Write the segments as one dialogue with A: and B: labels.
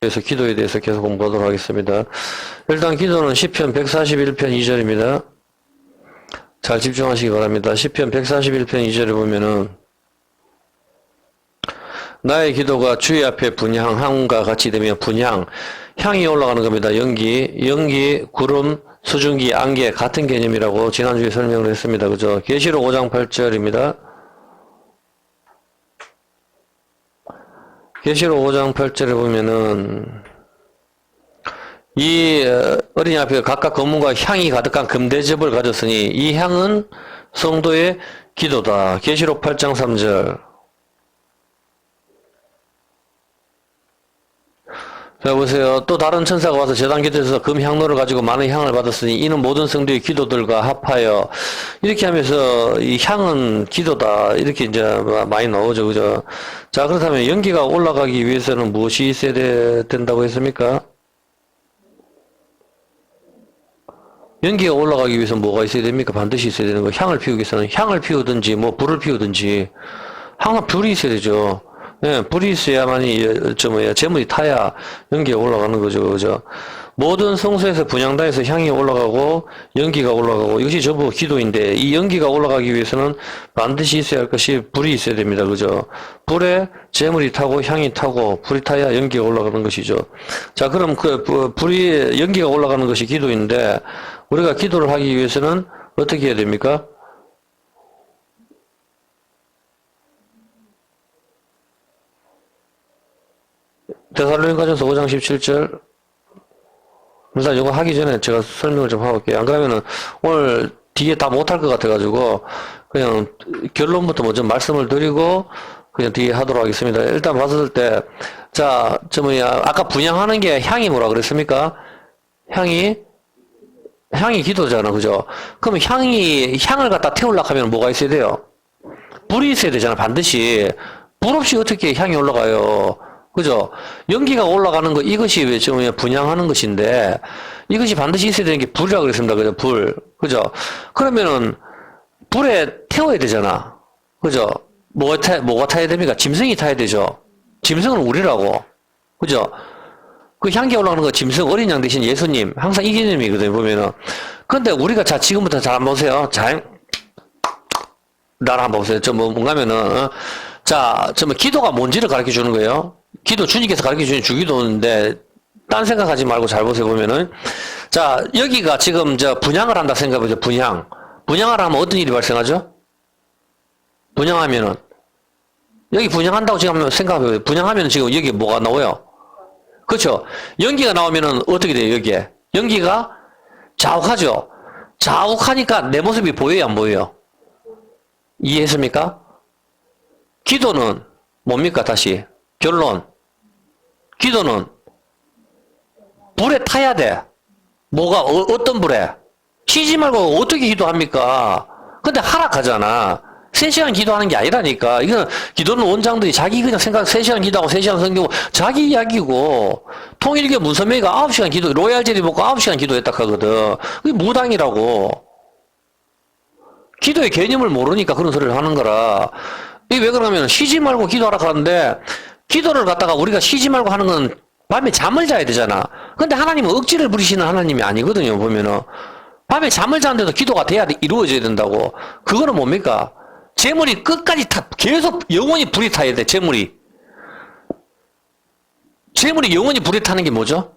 A: 그래서 기도에 대해서 계속 공부하도록 하겠습니다. 일단 기도는 시편 141편 2절입니다. 잘 집중하시기 바랍니다. 시편 141편 2절에 보면은 나의 기도가 주의 앞에 분향, 항과 같이 되며 분향, 향이 올라가는 겁니다. 연기, 구름, 수증기, 안개 같은 개념이라고 지난주에 설명을 했습니다. 그죠? 계시록 5장 8절입니다. 계시록 5장 8절에 보면은 이 어린이 앞에 각각 검문과 향이 가득한 금대접을 가졌으니 이 향은 성도의 기도다. 계시록 8장 3절. 자 보세요. 또 다른 천사가 와서 제단 곁에서 금향로를 가지고 많은 향을 받았으니 이는 모든 성도의 기도들과 합하여, 이렇게 하면서 이 향은 기도다 이렇게 이제 많이 나오죠. 그죠? 자 그렇다면 연기가 올라가기 위해서는 무엇이 있어야 된다고 했습니까? 연기가 올라가기 위해서 뭐가 있어야 됩니까? 반드시 있어야 되는 거. 향을 피우기 위해서는 향을 피우든지 뭐 불을 피우든지 항상 불이 있어야 되죠. 예, 불이 있어야만이 재물이 타야 연기가 올라가는 거죠. 그죠? 모든 성소에서 분향단에서 향이 올라가고 연기가 올라가고 이것이 전부 기도인데, 이 연기가 올라가기 위해서는 반드시 있어야 할 것이 불이 있어야 됩니다. 그죠? 불에 재물이 타고 향이 타고 불이 타야 연기가 올라가는 것이죠. 자, 그럼 불이 연기가 올라가는 것이 기도인데, 우리가 기도를 하기 위해서는 어떻게 해야 됩니까? 데살로니가전서 5장 17절. 일단 이거 하기 전에 제가 설명을 좀 하고 올게요. 안 그러면은 오늘 뒤에 다 못할 것 같아가지고 그냥 결론부터 먼저 말씀을 드리고 그냥 뒤에 하도록 하겠습니다. 일단 봤을 때, 자, 아까 분향하는 게 향이 뭐라 그랬습니까? 향이 기도잖아. 그죠? 그러면 향을 갖다 태우려고 하면 뭐가 있어야 돼요? 불이 있어야 되잖아. 반드시. 불 없이 어떻게 향이 올라가요? 그죠? 연기가 올라가는 거, 이것이 왜 지금 분향하는 것인데, 이것이 반드시 있어야 되는 게 불이라고 그랬습니다. 그죠? 불. 그죠? 그러면은, 불에 태워야 되잖아. 그죠? 뭐가 타야 됩니까? 짐승이 타야 되죠? 짐승은 우리라고. 그죠? 그 향기 올라가는 거 짐승, 어린 양 대신 예수님. 항상 이 개념이거든요, 보면은. 근데 우리가 자, 지금부터 잘 한번 보세요. 자, 나를 한번 보세요. 뭔가면은, 자, 기도가 뭔지를 가르쳐 주는 거예요. 기도, 주님께서 가르쳐 주신 주기도인데, 딴 생각하지 말고 잘 보세요, 보면은. 자, 여기가 지금 분향을 한다 생각해보죠, 분향. 분향을 하면 어떤 일이 발생하죠? 분향하면은. 여기 분향한다고 지금 생각해보세요. 분향하면 지금 여기 뭐가 나와요? 그렇죠? 연기가 나오면은 어떻게 돼요, 여기에? 연기가 자욱하죠? 자욱하니까 내 모습이 보여요, 안 보여요? 이해했습니까? 기도는 뭡니까, 다시? 결론. 기도는 불에 타야 돼. 뭐가, 어떤 불에? 쉬지 말고 어떻게 기도합니까? 근데 하락하잖아. 3시간 기도하는 게 아니라니까. 이거는, 기도는 원장들이 자기 그냥 3시간 기도하고 3시간 성경고 자기 이야기고, 통일교 문선명이가 9시간 기도, 로얄 제리 먹고 9시간 기도했다 하거든. 그게 무당이라고. 기도의 개념을 모르니까 그런 소리를 하는 거라. 이게 왜 그러냐면, 쉬지 말고 기도하라 하는데, 기도를 갖다가 우리가 쉬지 말고 하는 건 밤에 잠을 자야 되잖아. 근데 하나님은 억지를 부리시는 하나님이 아니거든요, 보면은. 밤에 잠을 자는데도 기도가 이루어져야 된다고. 그거는 뭡니까? 재물이 끝까지 계속 영원히 불이 타야 돼, 재물이. 재물이 영원히 불이 타는 게 뭐죠?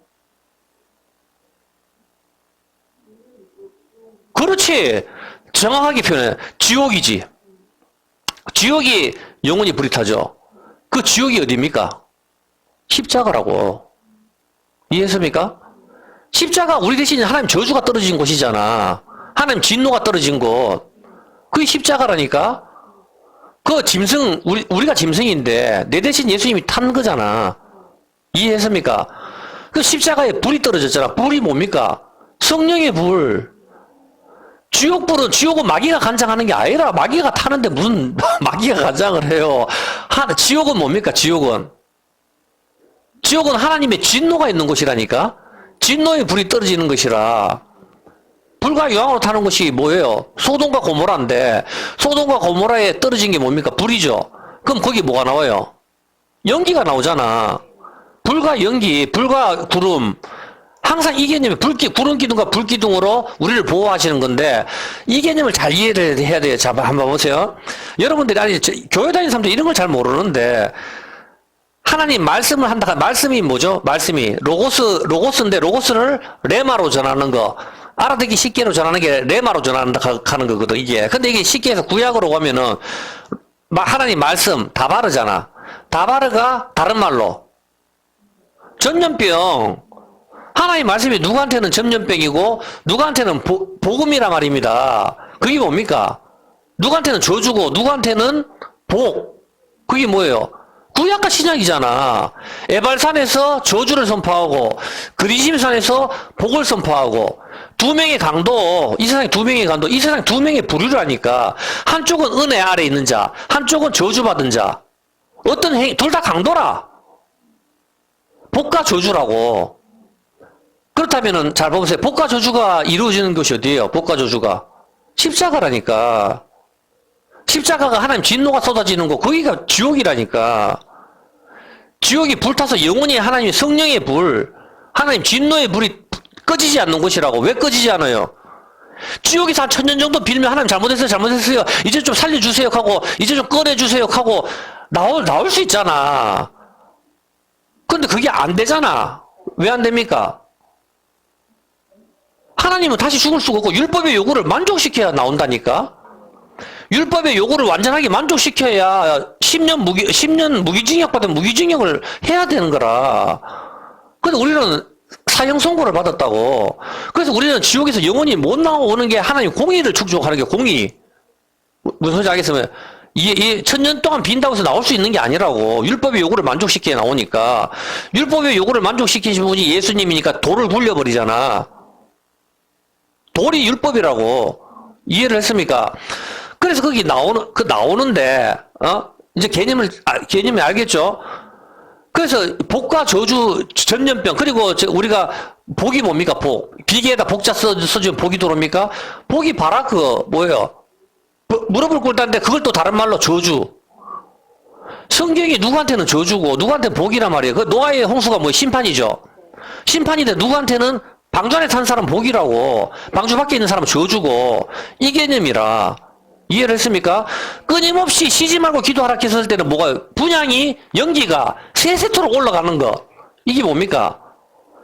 A: 그렇지. 정확하게 표현해. 지옥이지. 지옥이 영원히 불이 타죠. 그 지옥이 어디입니까? 십자가라고. 이해했습니까? 십자가 우리 대신 하나님 저주가 떨어진 곳이잖아. 하나님 진노가 떨어진 곳. 그게 십자가라니까? 그 짐승, 우리가 짐승인데 내 대신 예수님이 탄 거잖아. 이해했습니까? 그 십자가에 불이 떨어졌잖아. 불이 뭡니까? 성령의 불. 지옥은 마귀가 간장하는 게 아니라 마귀가 타는데 무슨 마귀가 간장을 해요. 지옥은 뭡니까? 지옥은 하나님의 진노가 있는 곳이라니까. 진노의 불이 떨어지는 것이라. 불과 유황으로 타는 것이 뭐예요? 소돔과 고모라인데, 소돔과 고모라에 떨어진 게 뭡니까? 불이죠. 그럼 거기 뭐가 나와요? 연기가 나오잖아. 불과 연기, 불과 구름, 항상 이 개념이 구름 기둥과 불 기둥으로 우리를 보호하시는 건데, 이 개념을 잘 이해를 해야 돼요. 자, 한번 보세요. 여러분들이, 아니, 교회 다니는 사람들 이런 걸 잘 모르는데, 하나님 말씀을 한다. 말씀이 뭐죠? 말씀이 로고스인데 로고스를 레마로 전하는 거. 알아듣기 쉽게로 전하는 게 레마로 전하는 하는 거거든, 이게. 근데 이게 쉽게 해서 구약으로 가면은 하나님 말씀 다바르잖아. 다바르가 다른 말로 전염병. 하나님 말씀이 누구한테는 전염병이고 누구한테는 복음이란 말입니다. 그게 뭡니까? 누구한테는 저주고 누구한테는 복. 그게 뭐예요? 구약과 신약이잖아. 에발산에서 저주를 선포하고 그리심산에서 복을 선포하고 두 명의 강도, 이 세상에 두 명의 강도, 이 세상에 두 명의 부류를 하니까 한쪽은 은혜 아래 있는 자, 한쪽은 저주받은 자. 어떤 행위, 둘 다 강도라. 복과 저주라고. 그렇다면은 잘 보세요. 복과 저주가 이루어지는 것이 어디예요? 복과 저주가 십자가라니까. 십자가가 하나님 진노가 쏟아지는 거, 거기가 지옥이라니까. 지옥이 불타서 영원히 하나님의 성령의 불, 하나님 진노의 불이 꺼지지 않는 곳이라고. 왜 꺼지지 않아요? 지옥에서 한 1000년 정도 빌면 하나님 잘못했어요. 이제 좀 살려주세요 하고, 이제 좀 꺼내주세요 하고, 나올 수 있잖아. 근데 그게 안 되잖아. 왜 안 됩니까? 하나님은 다시 죽을 수가 없고, 율법의 요구를 만족시켜야 나온다니까? 율법의 요구를 완전하게 만족시켜야 10년 무기징역 받은 무기징역을 해야 되는 거라. 근데 우리는 사형 선고를 받았다고. 그래서 우리는 지옥에서 영원히 못 나오는 게 하나님 공의를 축적하는 게 공의. 무슨 소리인지 알겠으면, 이 1000년 동안 빈다고 해서 나올 수 있는 게 아니라고. 율법의 요구를 만족시켜야 나오니까. 율법의 요구를 만족시키신 분이 예수님이니까 돌을 굴려버리잖아. 돌이 율법이라고. 이해를 했습니까? 그래서 거기 나오는데, 이제 개념이 알겠죠? 그래서 복과 저주, 전염병, 그리고 우리가 복이 뭡니까? 복. 비계에다 복자 써주면 복이 들어옵니까? 복이 뭐예요? 무릎을 꿇다는데 그걸 또 다른 말로 저주. 성경이 누구한테는 저주고, 누구한테는 복이란 말이에요. 그 노아의 홍수가 뭐 심판이죠? 심판인데 누구한테는 방주 안에 탄 사람 복이라고, 방주 밖에 있는 사람은 저주고, 이 개념이라. 이해를 했습니까? 끊임없이 쉬지 말고 기도하라 했을 때는 뭐가, 분양이, 연기가 세세토록 올라가는 거. 이게 뭡니까?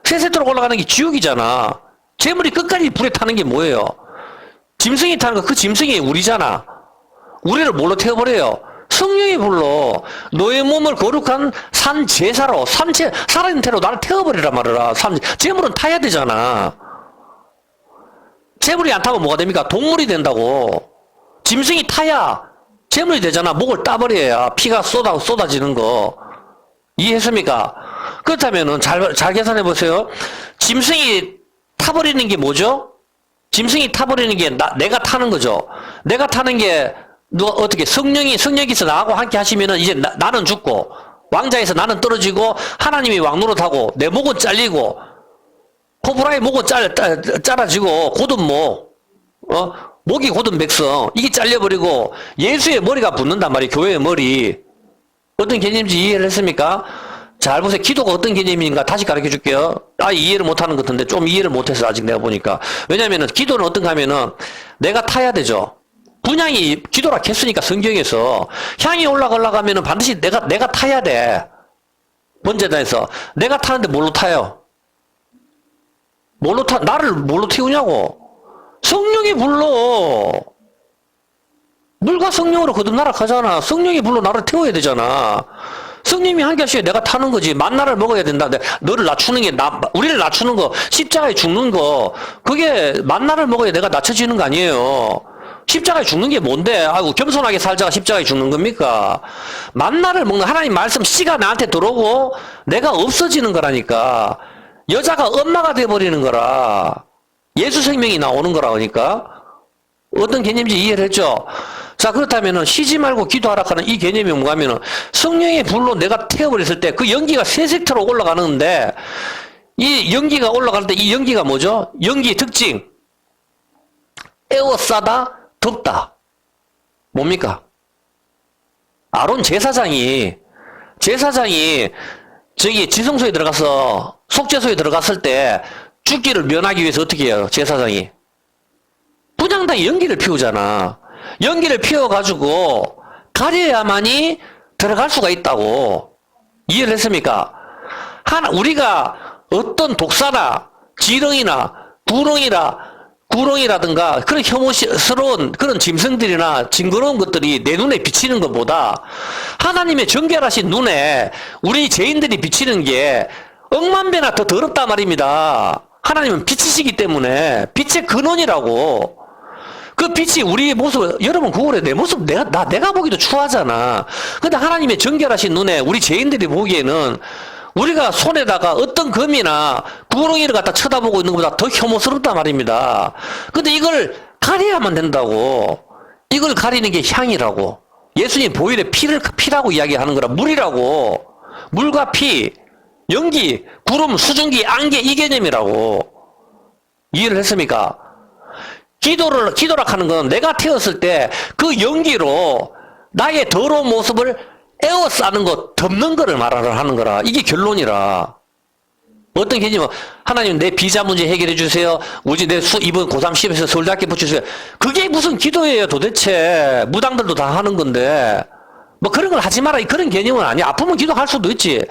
A: 세세토록 올라가는 게 지옥이잖아. 재물이 끝까지 불에 타는 게 뭐예요? 짐승이 타는 거, 그 짐승이 우리잖아. 우리를 뭘로 태워버려요? 성령의 불로 너의 몸을 거룩한 산 제사로, 살아있는 태로 나를 태워버리란 말이라. 재물은 타야 되잖아. 재물이 안 타면 뭐가 됩니까? 동물이 된다고. 짐승이 타야 재물이 되잖아. 목을 따버려야 피가 쏟아지는 거. 이해했습니까? 그렇다면은 잘 계산해 보세요. 짐승이 타버리는 게 뭐죠? 짐승이 타버리는 게 내가 타는 거죠. 내가 타는 게 어떻게 성령께서 나하고 함께 하시면은 이제 나는 죽고 왕자에서 나는 떨어지고 하나님이 왕노릇하고 내 목은 잘리고 코브라의 목은 잘라지고 곧은 목이 곧은 백성, 이게 잘려버리고 예수의 머리가 붙는단 말이에요. 교회의 머리. 어떤 개념인지 이해를 했습니까? 잘 보세요. 기도가 어떤 개념인가 다시 가르쳐 줄게요. 이해를 못하는 것 같은데 좀 이해를 못해서 아직 내가 보니까. 왜냐면은 기도는 어떤가 하면은 내가 타야 되죠. 분향이 기도라 했으니까 성경에서 향이 올라가면은 반드시 내가 타야 돼. 번제단에서 내가 타는데 뭘로 타요? 나를 뭘로 태우냐고? 성령이 불러. 물과 성령으로 거듭나락 하잖아. 성령이 불러 나를 태워야 되잖아. 성령이 함께 하시에 내가 타는 거지. 만나를 먹어야 된다. 너를 낮추는 게, 우리를 낮추는 거, 십자가에 죽는 거, 그게 만나를 먹어야 내가 낮춰지는 거 아니에요. 십자가에 죽는 게 뭔데? 아이고, 겸손하게 살자가 십자가에 죽는 겁니까? 만나를 먹는 하나님 말씀 씨가 나한테 들어오고 내가 없어지는 거라니까. 여자가 엄마가 돼버리는 거라. 예수 생명이 나오는 거라 그러니까. 어떤 개념인지 이해를 했죠? 자, 그렇다면은 쉬지 말고 기도하라 하는 이 개념이 뭔가 하면은 성령의 불로 내가 태워버렸을 때 그 연기가 세세토로 올라가는데 이 연기가 올라갈 때 이 연기가 뭐죠? 연기의 특징. 에워싸다, 덥다. 뭡니까? 아론 제사장이 저기 지성소에 들어가서 속죄소에 들어갔을 때 죽기를 면하기 위해서 어떻게 해요? 제사장이 분향단에 연기를 피우잖아. 연기를 피워가지고 가려야만이 들어갈 수가 있다고. 이해를 했습니까? 우리가 어떤 독사나 지렁이나 구렁이라든가 그런 혐오스러운 그런 짐승들이나 징그러운 것들이 내 눈에 비치는 것보다 하나님의 정결하신 눈에 우리 죄인들이 비치는 게 억만 배나 더 더럽단 말입니다. 하나님은 빛이시기 때문에 빛의 근원이라고. 그 빛이 우리의 모습, 여러분 그거래. 내 모습 내가 보기도 추하잖아. 근데 하나님의 정결하신 눈에 우리 죄인들이 보기에는 우리가 손에다가 어떤 금이나 구렁이를 갖다 쳐다보고 있는 것보다 더 혐오스럽단 말입니다. 근데 이걸 가려야만 된다고. 이걸 가리는 게 향이라고. 예수님 보혈에 피라고 이야기하는 거라. 물이라고. 물과 피, 연기, 구름, 수증기, 안개 이 개념이라고. 이해를 했습니까? 기도라 하는 건 내가 태웠을 때 그 연기로 나의 더러운 모습을 에워싸는 거, 덮는 거를 말하는 거라. 이게 결론이라. 어떤 개념은 하나님 내 비자 문제 해결해 주세요. 이번 고3 시험에서 서울대학교 붙여주세요. 그게 무슨 기도예요 도대체. 무당들도 다 하는 건데 뭐 그런 걸 하지 마라. 그런 개념은 아니야. 아프면 기도할 수도 있지.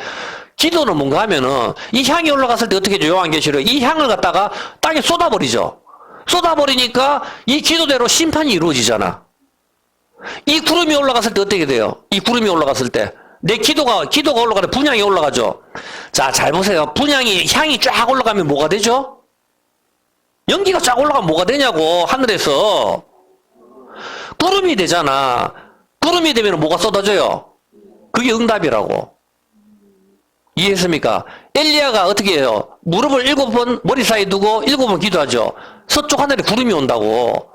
A: 기도는 뭔가 하면은 이 향이 올라갔을 때 어떻게 해줘? 요한계시록 이 향을 갖다가 땅에 쏟아버리죠. 쏟아버리니까 이 기도대로 심판이 이루어지잖아. 이 구름이 올라갔을 때 어떻게 돼요? 이 구름이 올라갔을 때 내 기도가 올라가면 분향이 올라가죠. 자, 잘 보세요. 향이 쫙 올라가면 뭐가 되죠? 연기가 쫙 올라가면 뭐가 되냐고. 하늘에서 구름이 되잖아. 구름이 되면 뭐가 쏟아져요? 그게 응답이라고. 이해했습니까? 엘리야가 어떻게 해요? 무릎을 7번 머리 사이에 두고 7번 기도하죠. 서쪽 하늘에 구름이 온다고.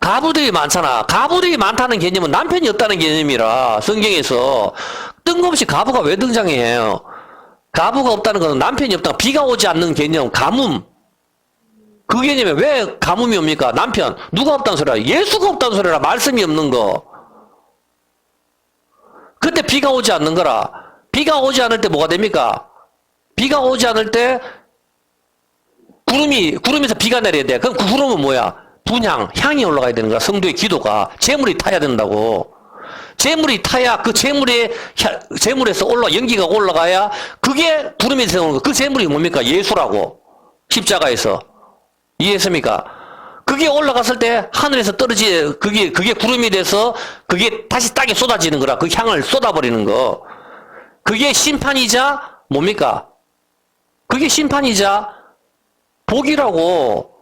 A: 가부들이 많잖아. 가부들이 많다는 개념은 남편이 없다는 개념이라 성경에서 뜬금없이 가부가 왜 등장해요? 가부가 없다는 것은 남편이 없다. 비가 오지 않는 개념, 가뭄. 그 개념에 왜 가뭄이 옵니까? 남편. 누가 없다는 소리야? 예수가 없다는 소리라. 말씀이 없는 거. 그때 비가 오지 않는 거라. 비가 오지 않을 때 뭐가 됩니까? 비가 오지 않을 때 구름에서 비가 내려야 돼. 그럼 그 구름은 뭐야? 분향, 향이 올라가야 되는 거야. 성도의 기도가. 재물이 타야 된다고. 재물이 타야 그 재물에서 연기가 올라가야 그게 구름이 되는 거. 그 재물이 뭡니까? 예수라고. 십자가에서. 이해했습니까? 그게 올라갔을 때 하늘에서 그게 구름이 돼서 그게 다시 땅에 쏟아지는 거라. 그 향을 쏟아버리는 거. 그게 심판이자 뭡니까? 그게 심판이자 복이라고.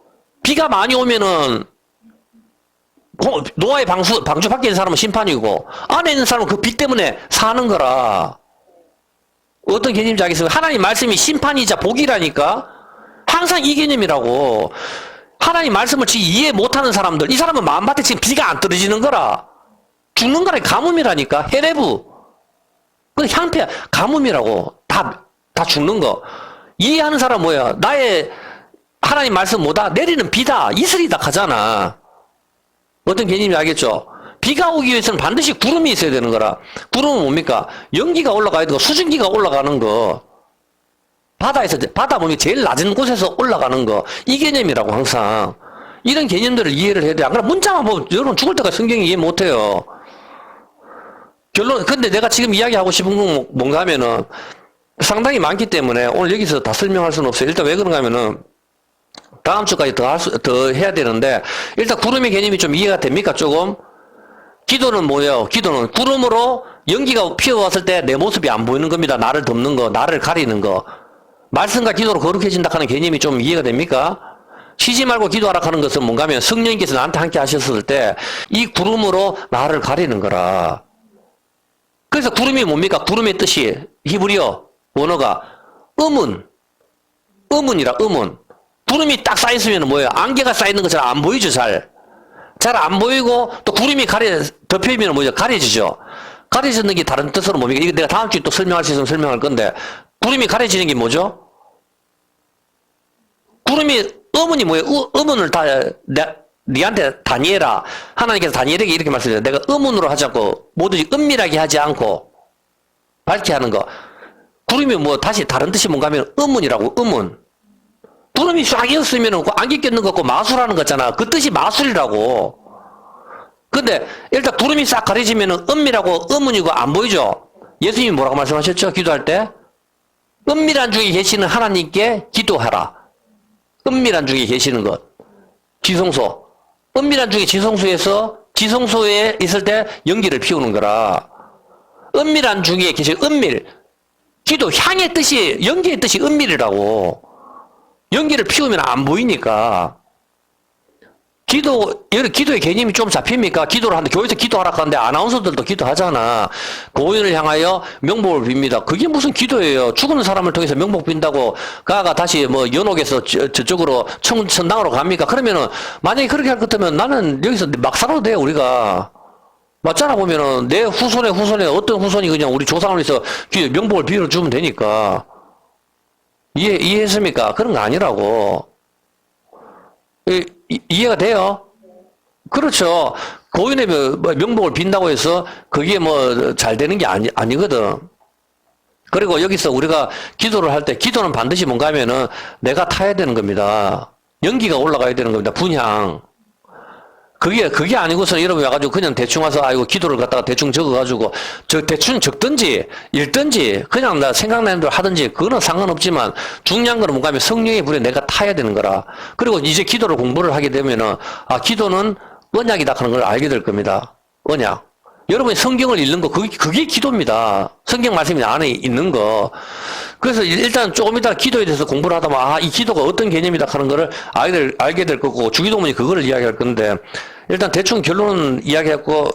A: 비가 많이 오면은 노아의 방주 밖에 있는 사람은 심판이고 안에 있는 사람은 그 비 때문에 사는 거라. 어떤 개념인지 알겠습니까? 하나님 말씀이 심판이자 복이라니까. 항상 이 개념이라고. 하나님 말씀을 지금 이해 못하는 사람들, 이 사람은 마음밭에 지금 비가 안 떨어지는 거라. 죽는 거라. 가뭄이라니까. 헤레브. 그 향폐 가뭄이라고. 다 죽는 거. 이해하는 사람 뭐야? 나의 하나님 말씀 뭐다? 내리는 비다. 이슬이다 하잖아. 어떤 개념인지 알겠죠? 비가 오기 위해서는 반드시 구름이 있어야 되는 거라. 구름은 뭡니까? 연기가 올라가야 되고 수증기가 올라가는 거. 바다 보면 제일 낮은 곳에서 올라가는 거. 이 개념이라고 항상. 이런 개념들을 이해를 해야 돼. 안 그러면 문자만 보면 여러분 죽을 때까지 성경 이해 못해요. 근데 내가 지금 이야기하고 싶은 건 뭔가 하면은 상당히 많기 때문에 오늘 여기서 다 설명할 수는 없어요. 일단 왜 그런가 하면은 다음 주까지 더 해야 되는데, 일단 구름의 개념이 좀 이해가 됩니까, 조금? 기도는 뭐예요? 기도는 구름으로 연기가 피어왔을 때 내 모습이 안 보이는 겁니다. 나를 덮는 거, 나를 가리는 거. 말씀과 기도로 거룩해진다 하는 개념이 좀 이해가 됩니까? 쉬지 말고 기도하라 하는 것은 뭔가 하면 성령님께서 나한테 함께 하셨을 때 이 구름으로 나를 가리는 거라. 그래서 구름이 뭡니까? 구름의 뜻이 히브리어 원어가 음운이라. 구름이 딱 쌓였으면 뭐예요? 안개가 쌓이는 것처럼 안 보이죠, 잘 안 보이고, 또 구름이 덮여있으면 뭐죠? 가려지죠. 가려지는 게 다른 뜻으로 뭡니까? 이거 내가 다음 주에 또 설명할 수 있으면 설명할 건데, 구름이 가려지는 게 뭐죠? 음운이 뭐예요? 음운을 니한테 다니엘아, 하나님께서 다니엘에게 이렇게 말씀해요. 내가 음운으로 하지 않고, 뭐든지 은밀하게 하지 않고, 밝게 하는 거. 두름이 뭐 다시 다른 뜻이 뭔가 하면 음문이라고, 음문. 두름이 싹 이었으면 안개 꼈는 거 같고 마술하는 거잖아. 그 뜻이 마술이라고. 근데 일단 두름이 싹 가려지면 은밀하고 음문이고 안 보이죠? 예수님이 뭐라고 말씀하셨죠? 기도할 때? 은밀한 중에 계시는 하나님께 기도하라. 은밀한 중에 계시는 것. 지성소. 은밀한 중에 지성소에 있을 때 연기를 피우는 거라. 은밀한 중에 계신 은밀. 기도, 향의 뜻이, 연기의 뜻이 은밀이라고. 연기를 피우면 안 보이니까. 기도의 개념이 좀 잡힙니까? 기도를 하는데, 교회에서 기도하라 하는데, 아나운서들도 기도하잖아. 고인을 향하여 명복을 빕니다. 그게 무슨 기도예요? 죽은 사람을 통해서 명복 빈다고, 가가 다시 뭐, 연옥에서 저쪽으로 천당으로 갑니까? 그러면은, 만약에 그렇게 할 것 같으면 나는 여기서 막 살아도 돼, 우리가. 맞잖아, 보면은, 내 후손에 어떤 후손이 그냥 우리 조상을 위해서 명복을 빌어주면 되니까. 이해했습니까? 그런 거 아니라고. 이해가 돼요? 그렇죠. 고인의 명복을 빈다고 해서 그게 뭐 잘 되는 게 아니거든. 그리고 여기서 우리가 기도를 할 때 기도는 반드시 뭔가 하면은 내가 타야 되는 겁니다. 연기가 올라가야 되는 겁니다. 분향. 그게 아니고서 여러분이 와가지고 그냥 대충 와서 아이고 기도를 갖다가 대충 적어가지고 대충 적든지 읽든지 그냥 나 생각나는 대로 하든지 그거는 상관없지만 중요한 거는 뭔가 하면 성령의 불에 내가 타야 되는 거라. 그리고 이제 기도를 공부를 하게 되면은 기도는 언약이다 하는 걸 알게 될 겁니다. 언약. 여러분이 성경을 읽는 거 그게 기도입니다. 성경 말씀이 안에 있는 거. 그래서 일단 조금 이따 기도에 대해서 공부를 하다 보면 이 기도가 어떤 개념이다 하는 거를 알게 될 거고 주기도문이 그거를 이야기할 건데 일단 대충 결론은 이야기했고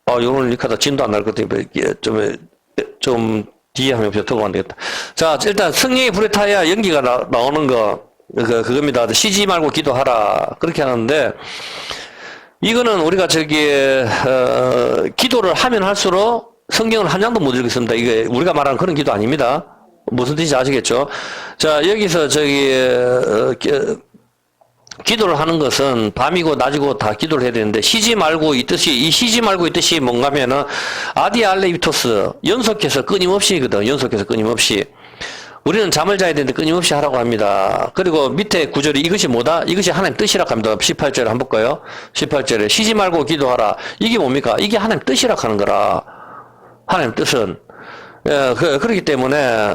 A: 요런 이렇게 하다 진도 안 날 것 같아요. 좀 뒤에 하면 뱉어보면 안 되겠다. 자, 일단 성령의 불에 타야 연기가 나오는 거 그겁니다. 쉬지 말고 기도하라 그렇게 하는데 이거는 우리가 기도를 하면 할수록 성경을 한 장도 못 읽겠습니다. 이게 우리가 말하는 그런 기도 아닙니다. 무슨 뜻인지 아시겠죠? 자, 여기서 기도를 하는 것은 밤이고 낮이고 다 기도를 해야 되는데 쉬지 말고 이 뜻이 뭔가 하면은 아디알레이토스 연속해서 끊임없이거든. 연속해서 끊임없이. 우리는 잠을 자야 되는데 끊임없이 하라고 합니다. 그리고 밑에 구절이 이것이 뭐다? 이것이 하나님 뜻이라고 합니다. 18절에 한번 볼까요? 18절에 쉬지 말고 기도하라. 이게 뭡니까? 이게 하나님 뜻이라고 하는 거라. 하나님 뜻은. 그렇기 때문에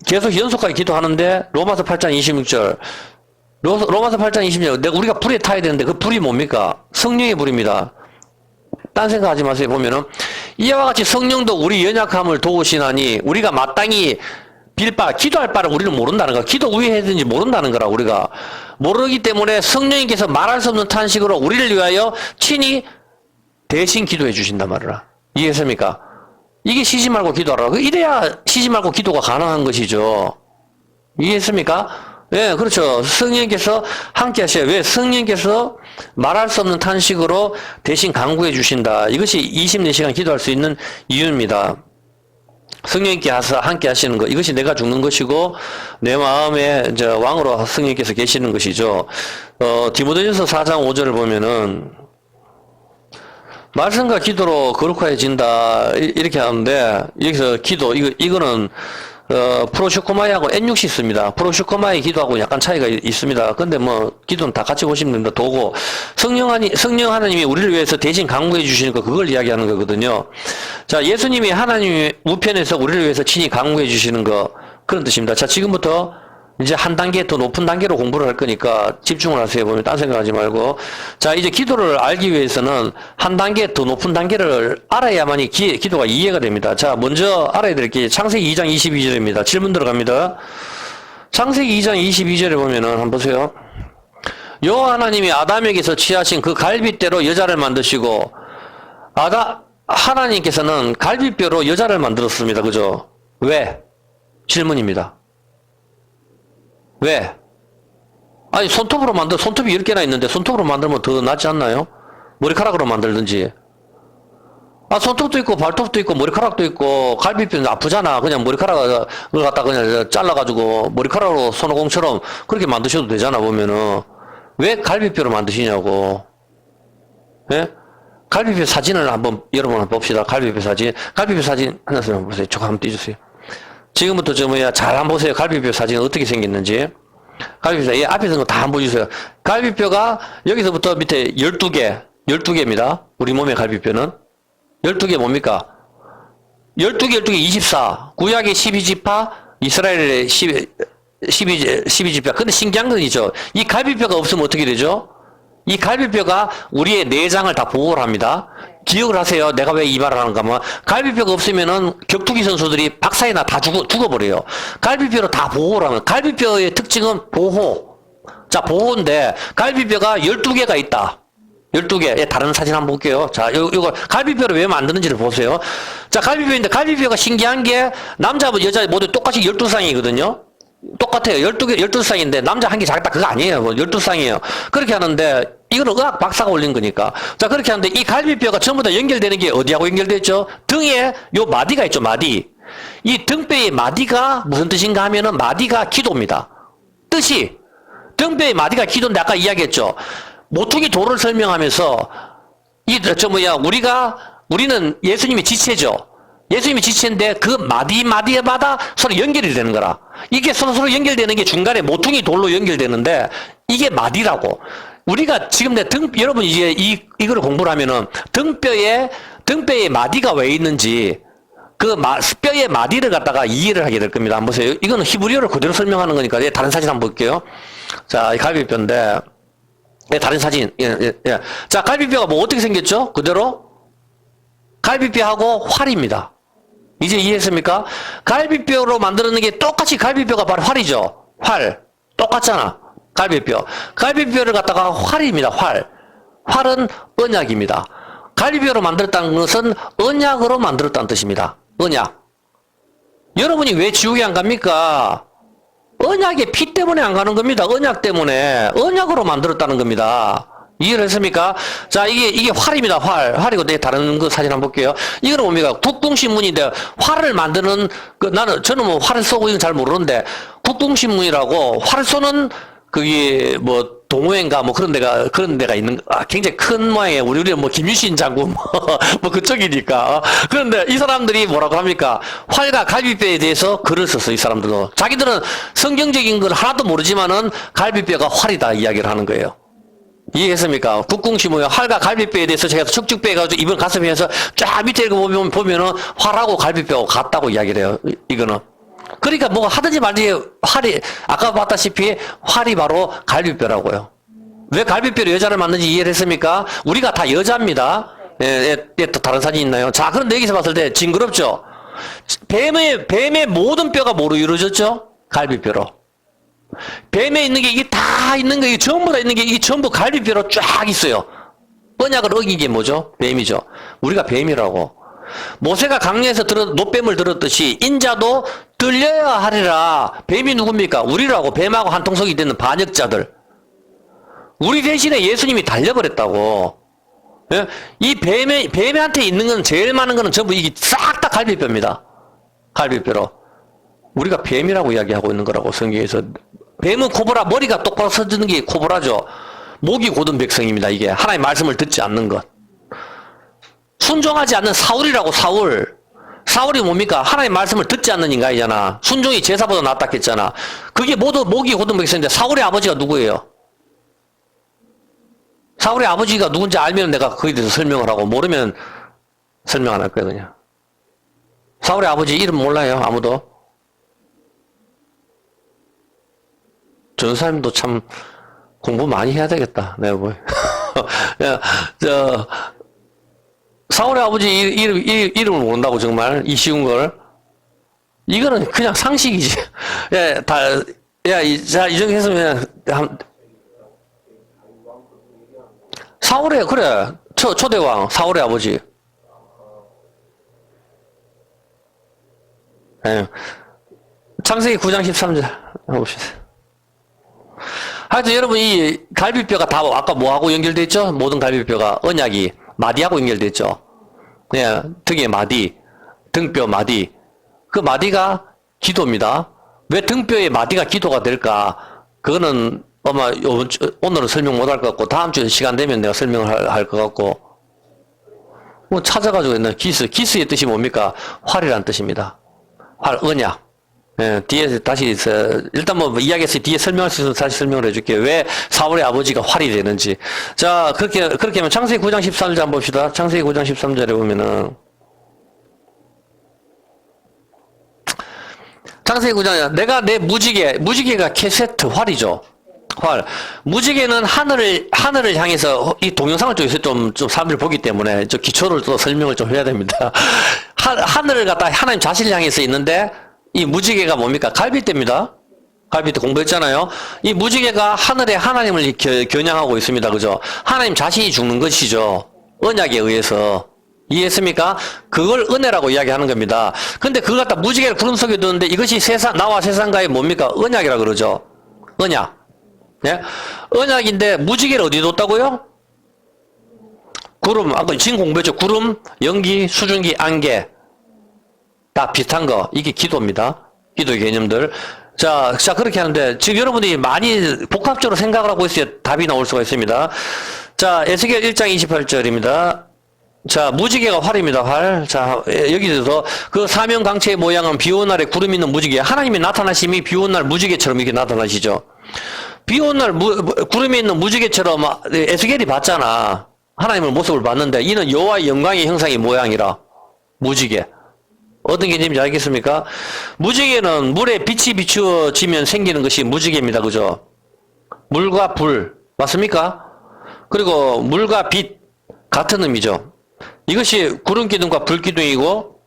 A: 계속 연속하게 기도하는데 로마서 8장 26절 로마서 8장 26절 우리가 불에 타야 되는데 그 불이 뭡니까? 성령의 불입니다. 딴 생각하지 마세요. 보면은 이와 같이 성령도 우리 연약함을 도우시나니 우리가 마땅히 기도할 바를 우리는 모른다는 거야. 기도 왜 해야 되는지 모른다는 거라, 우리가. 모르기 때문에 성령님께서 말할 수 없는 탄식으로 우리를 위하여 친히 대신 기도해 주신단 말이라. 이해했습니까? 이게 쉬지 말고 기도하라. 이래야 쉬지 말고 기도가 가능한 것이죠. 이해했습니까? 예, 그렇죠. 성령님께서 함께 하셔요. 왜? 성령님께서 말할 수 없는 탄식으로 대신 간구해 주신다. 이것이 24시간 기도할 수 있는 이유입니다. 성령님께 함께 하시는 것, 이것이 내가 죽는 것이고 내 마음에 이제 왕으로 성령님께서 계시는 것이죠. 디모데전서 4장 5절을 보면은 말씀과 기도로 거룩해진다 이렇게 하는데 여기서 기도 이거는 프로슈코마이하고 N6습니다. 프로슈코마이 기도하고 약간 차이가 있습니다. 근데 뭐 기도는 다 같이 보시면 됩니다. 도고 성령 하나님이 우리를 위해서 대신 강구해 주시는 거 그걸 이야기하는 거거든요. 자, 예수님이 하나님의 우편에서 우리를 위해서 친히 강구해 주시는 거 그런 뜻입니다. 자, 지금부터 이제 한 단계 더 높은 단계로 공부를 할 거니까 집중을 하세요. 보면 딴 생각하지 말고. 자, 이제 기도를 알기 위해서는 한 단계 더 높은 단계를 알아야만이 기도가 이해가 됩니다. 자, 먼저 알아야 될 게 창세기 2장 22절입니다. 질문 들어갑니다. 창세기 2장 22절에 보면은 한번 보세요. 여호와 하나님이 아담에게서 취하신 그 갈빗대로 여자를 만드시고 하나님께서는 갈빗뼈로 여자를 만들었습니다. 그죠? 왜? 질문입니다. 왜? 아니, 손톱이 10개나 있는데 손톱으로 만들면 더 낫지 않나요? 머리카락으로 만들든지. 손톱도 있고 발톱도 있고 머리카락도 있고 갈비뼈는 아프잖아. 그냥 머리카락을 갖다 그냥 잘라가지고 머리카락으로 손오공처럼 그렇게 만드셔도 되잖아, 보면은. 왜 갈비뼈로 만드시냐고. 예? 갈비뼈 사진을 한번 여러분 한번 봅시다. 갈비뼈 사진 하나 한번 보세요. 저거 한번 띄주세요. 지금부터 저 뭐야 잘 한번 보세요. 갈비뼈 사진 어떻게 생겼는지. 갈비뼈 이 앞에 있는 거 다 한번 보여주세요. 갈비뼈가 여기서부터 밑에 12개입니다. 우리 몸의 갈비뼈는 12개 뭡니까? 12개 24. 구약의 12지파, 이스라엘의 12지파. 근데 신기한 건 있죠. 이 갈비뼈가 없으면 어떻게 되죠? 이 갈비뼈가 우리의 내장을 다 보호를 합니다. 기억을 하세요. 내가 왜 이 말을 하는가 하면 갈비뼈가 없으면은 격투기 선수들이 박사이나 다 죽어버려요. 갈비뼈로 다 보호를 하면 갈비뼈의 특징은 보호. 자, 보호인데 갈비뼈가 12개가 있다. 12개. 예, 다른 사진 한번 볼게요. 자, 이거 갈비뼈를 왜 만드는지를 보세요. 자, 갈비뼈인데 갈비뼈가 신기한 게 남자, 여자 모두 똑같이 12쌍이거든요. 똑같아요. 12쌍인데 남자 한 개 작다. 그거 아니에요. 12쌍이에요. 그렇게 하는데 이거는 의학 박사가 올린 거니까. 자, 그렇게 하는데 이 갈비뼈가 전부 다 연결되는 게 어디하고 연결되어 있죠? 등에 요 마디가 있죠. 마디. 이 등뼈의 마디가 무슨 뜻인가 하면은 마디가 기도입니다. 뜻이 등뼈의 마디가 기도인데 아까 이야기했죠. 모퉁이 돌을 설명하면서 우리는 예수님이 지체죠. 예수님이 지체인데 그 마디마다 서로 연결이 되는 거라. 이게 서로 연결되는 게 중간에 모퉁이 돌로 연결되는데 이게 마디라고. 우리가 지금 여러분 이제 이거를 공부를 하면은 등뼈에 마디가 왜 있는지 뼈의 마디를 갖다가 이해를 하게 될 겁니다. 한번 보세요. 이거는 히브리어를 그대로 설명하는 거니까 다른 사진 한번 볼게요. 자, 갈비뼈인데 다른 사진. 예. 자, 갈비뼈가 뭐 어떻게 생겼죠? 그대로 갈비뼈하고 활입니다. 이제 이해했습니까? 갈비뼈로 만드는 게 똑같이 갈비뼈가 바로 활이죠. 활. 똑같잖아. 갈비뼈. 갈비뼈를 갖다가 활입니다. 활은 언약입니다. 갈비뼈로 만들었다는 것은 언약으로 만들었다는 뜻입니다. 언약. 여러분이 왜 지옥에 안 갑니까? 언약의 피 때문에 안 가는 겁니다. 언약 때문에. 언약으로 만들었다는 겁니다. 이해를 했습니까? 자, 이게 활입니다. 활이고, 내 다른 거 사진 한번 볼게요. 이거는 뭡니까? 국궁신문인데, 활을 만드는, 저는 뭐 활을 쏘고 이건 잘 모르는데, 국궁신문이라고, 활을 쏘는, 그게, 동호회인가, 그런 데가 있는, 굉장히 큰 모양이에요. 우리는 김유신 장군, 그쪽이니까. 그런데 이 사람들이 뭐라고 합니까? 활과 갈비뼈에 대해서 글을 썼어, 이 사람들도. 자기들은 성경적인 걸 하나도 모르지만은, 갈비뼈가 활이다, 이야기를 하는 거예요. 이해했습니까? 국궁시모야 활과 갈비뼈에 대해서 제가 축축 빼가지고 이번 가슴에 해서 쫙 밑에 보면은 활하고 갈비뼈하고 같다고 이야기를 해요. 이거는. 그러니까 뭐 하든지 말든지 활이, 아까 봤다시피 활이 바로 갈비뼈라고요. 왜 갈비뼈로 여자를 만드는지 이해를 했습니까? 우리가 다 여자입니다. 또 다른 사진 있나요? 자, 그런데 여기서 봤을 때 징그럽죠? 뱀의 모든 뼈가 뭐로 이루어졌죠? 갈비뼈로. 뱀에 있는 게 이게 다 있는 거, 이게 전부 다 있는 게 이게 전부 갈비뼈로 쫙 있어요. 언약을 어긴 게 뭐죠? 뱀이죠. 우리가 뱀이라고. 모세가 강야에서 노뱀을 들었듯이 인자도 들려야 하리라. 뱀이 누굽니까? 우리라고. 뱀하고 한통속이 되는 반역자들. 우리 대신에 예수님이 달려버렸다고. 예? 이 뱀한테 있는 건 제일 많은 거는 전부 이게 싹 다 갈비뼈입니다. 갈비뼈로. 우리가 뱀이라고 이야기하고 있는 거라고 성경에서. 뱀은 코브라, 머리가 똑바로 서지는 게 코브라죠. 목이 곧은 백성입니다. 이게 하나님의 말씀을 듣지 않는 것. 순종하지 않는 사울이라고. 사울이 뭡니까? 하나님의 말씀을 듣지 않는 인간이잖아. 순종이 제사보다 낫다 했잖아. 그게 모두 목이 곧은 백성인데 사울의 아버지가 누구예요? 사울의 아버지가 누군지 알면 내가 거기에 대해서 설명을 하고 모르면 설명 안 할 거야 그냥. 사울의 아버지 이름 몰라요? 아무도? 전사님도 참 공부 많이 해야 되겠다. 내가 보여. 사울의 아버지 이름을 모른다고 정말 이 쉬운 걸. 이거는 그냥 상식이지. 자, 이 정도 했으면 사울의, 그래. 초대왕, 사울의 아버지. 창세기 9장 13절. 해봅시다. 하여튼 여러분 이 갈비뼈가 다 아까 뭐하고 연결돼 있죠? 모든 갈비뼈가 언약이 마디하고 연결돼 있죠. 네, 등의 마디, 등뼈 마디. 그 마디가 기도입니다. 왜 등뼈의 마디가 기도가 될까? 그거는 아마 오늘은 설명 못 할 것 같고 다음 주에 시간 되면 내가 설명을 할 것 같고 찾아가지고 있는 기스의 뜻이 뭡니까? 활이라는 뜻입니다. 활, 언약. 예, 뒤에 다시, 일단 뭐 이야기했어요. 뒤에 설명할 수 있으면 다시 설명을 해줄게요. 왜 사울의 아버지가 활이 되는지. 자, 그렇게 하면 창세기 9장 13절 한번 봅시다. 창세기 9장 13절에 보면은, 창세기 9장, 내가 내 무지개가 케세트, 활이죠. 활. 무지개는 하늘을 향해서, 이 동영상을 쪽에서 좀 사람들이 보기 때문에, 저 기초를 또 설명을 좀 해야 됩니다. 하늘을 갖다 하나님 자신을 향해서 있는데, 이 무지개가 뭡니까? 갈빗대입니다. 갈빗대 공부했잖아요. 이 무지개가 하늘에 하나님을 겨냥하고 있습니다. 그죠? 하나님 자신이 죽는 것이죠. 언약에 의해서. 이해했습니까? 그걸 은혜라고 이야기하는 겁니다. 근데 그걸 갖다 무지개를 구름 속에 두는데 이것이 나와 세상과의 뭡니까? 언약이라 그러죠. 언약. 예? 언약인데 무지개를 어디 뒀다고요? 구름, 아까 지금 공부했죠. 구름, 연기, 수증기, 안개. 다 비슷한 거. 이게 기도입니다. 기도의 개념들. 자, 그렇게 하는데, 지금 여러분들이 많이 복합적으로 생각을 하고 있어야 답이 나올 수가 있습니다. 자, 에스겔 1장 28절입니다. 자, 무지개가 활입니다, 활. 자, 여기서 그 사명강체의 모양은 비 오는 날에 구름 있는 무지개. 하나님의 나타나심이 비 오는 날 무지개처럼 이렇게 나타나시죠. 비 오는 날 구름이 있는 무지개처럼 에스겔이 봤잖아. 하나님의 모습을 봤는데, 이는 여호와의 영광의 형상의 모양이라. 무지개. 어떤 개념인지 알겠습니까? 무지개는 물에 빛이 비추어지면 생기는 것이 무지개입니다. 그죠? 물과 불. 맞습니까? 그리고 물과 빛. 같은 의미죠. 이것이 구름기둥과 불기둥이고,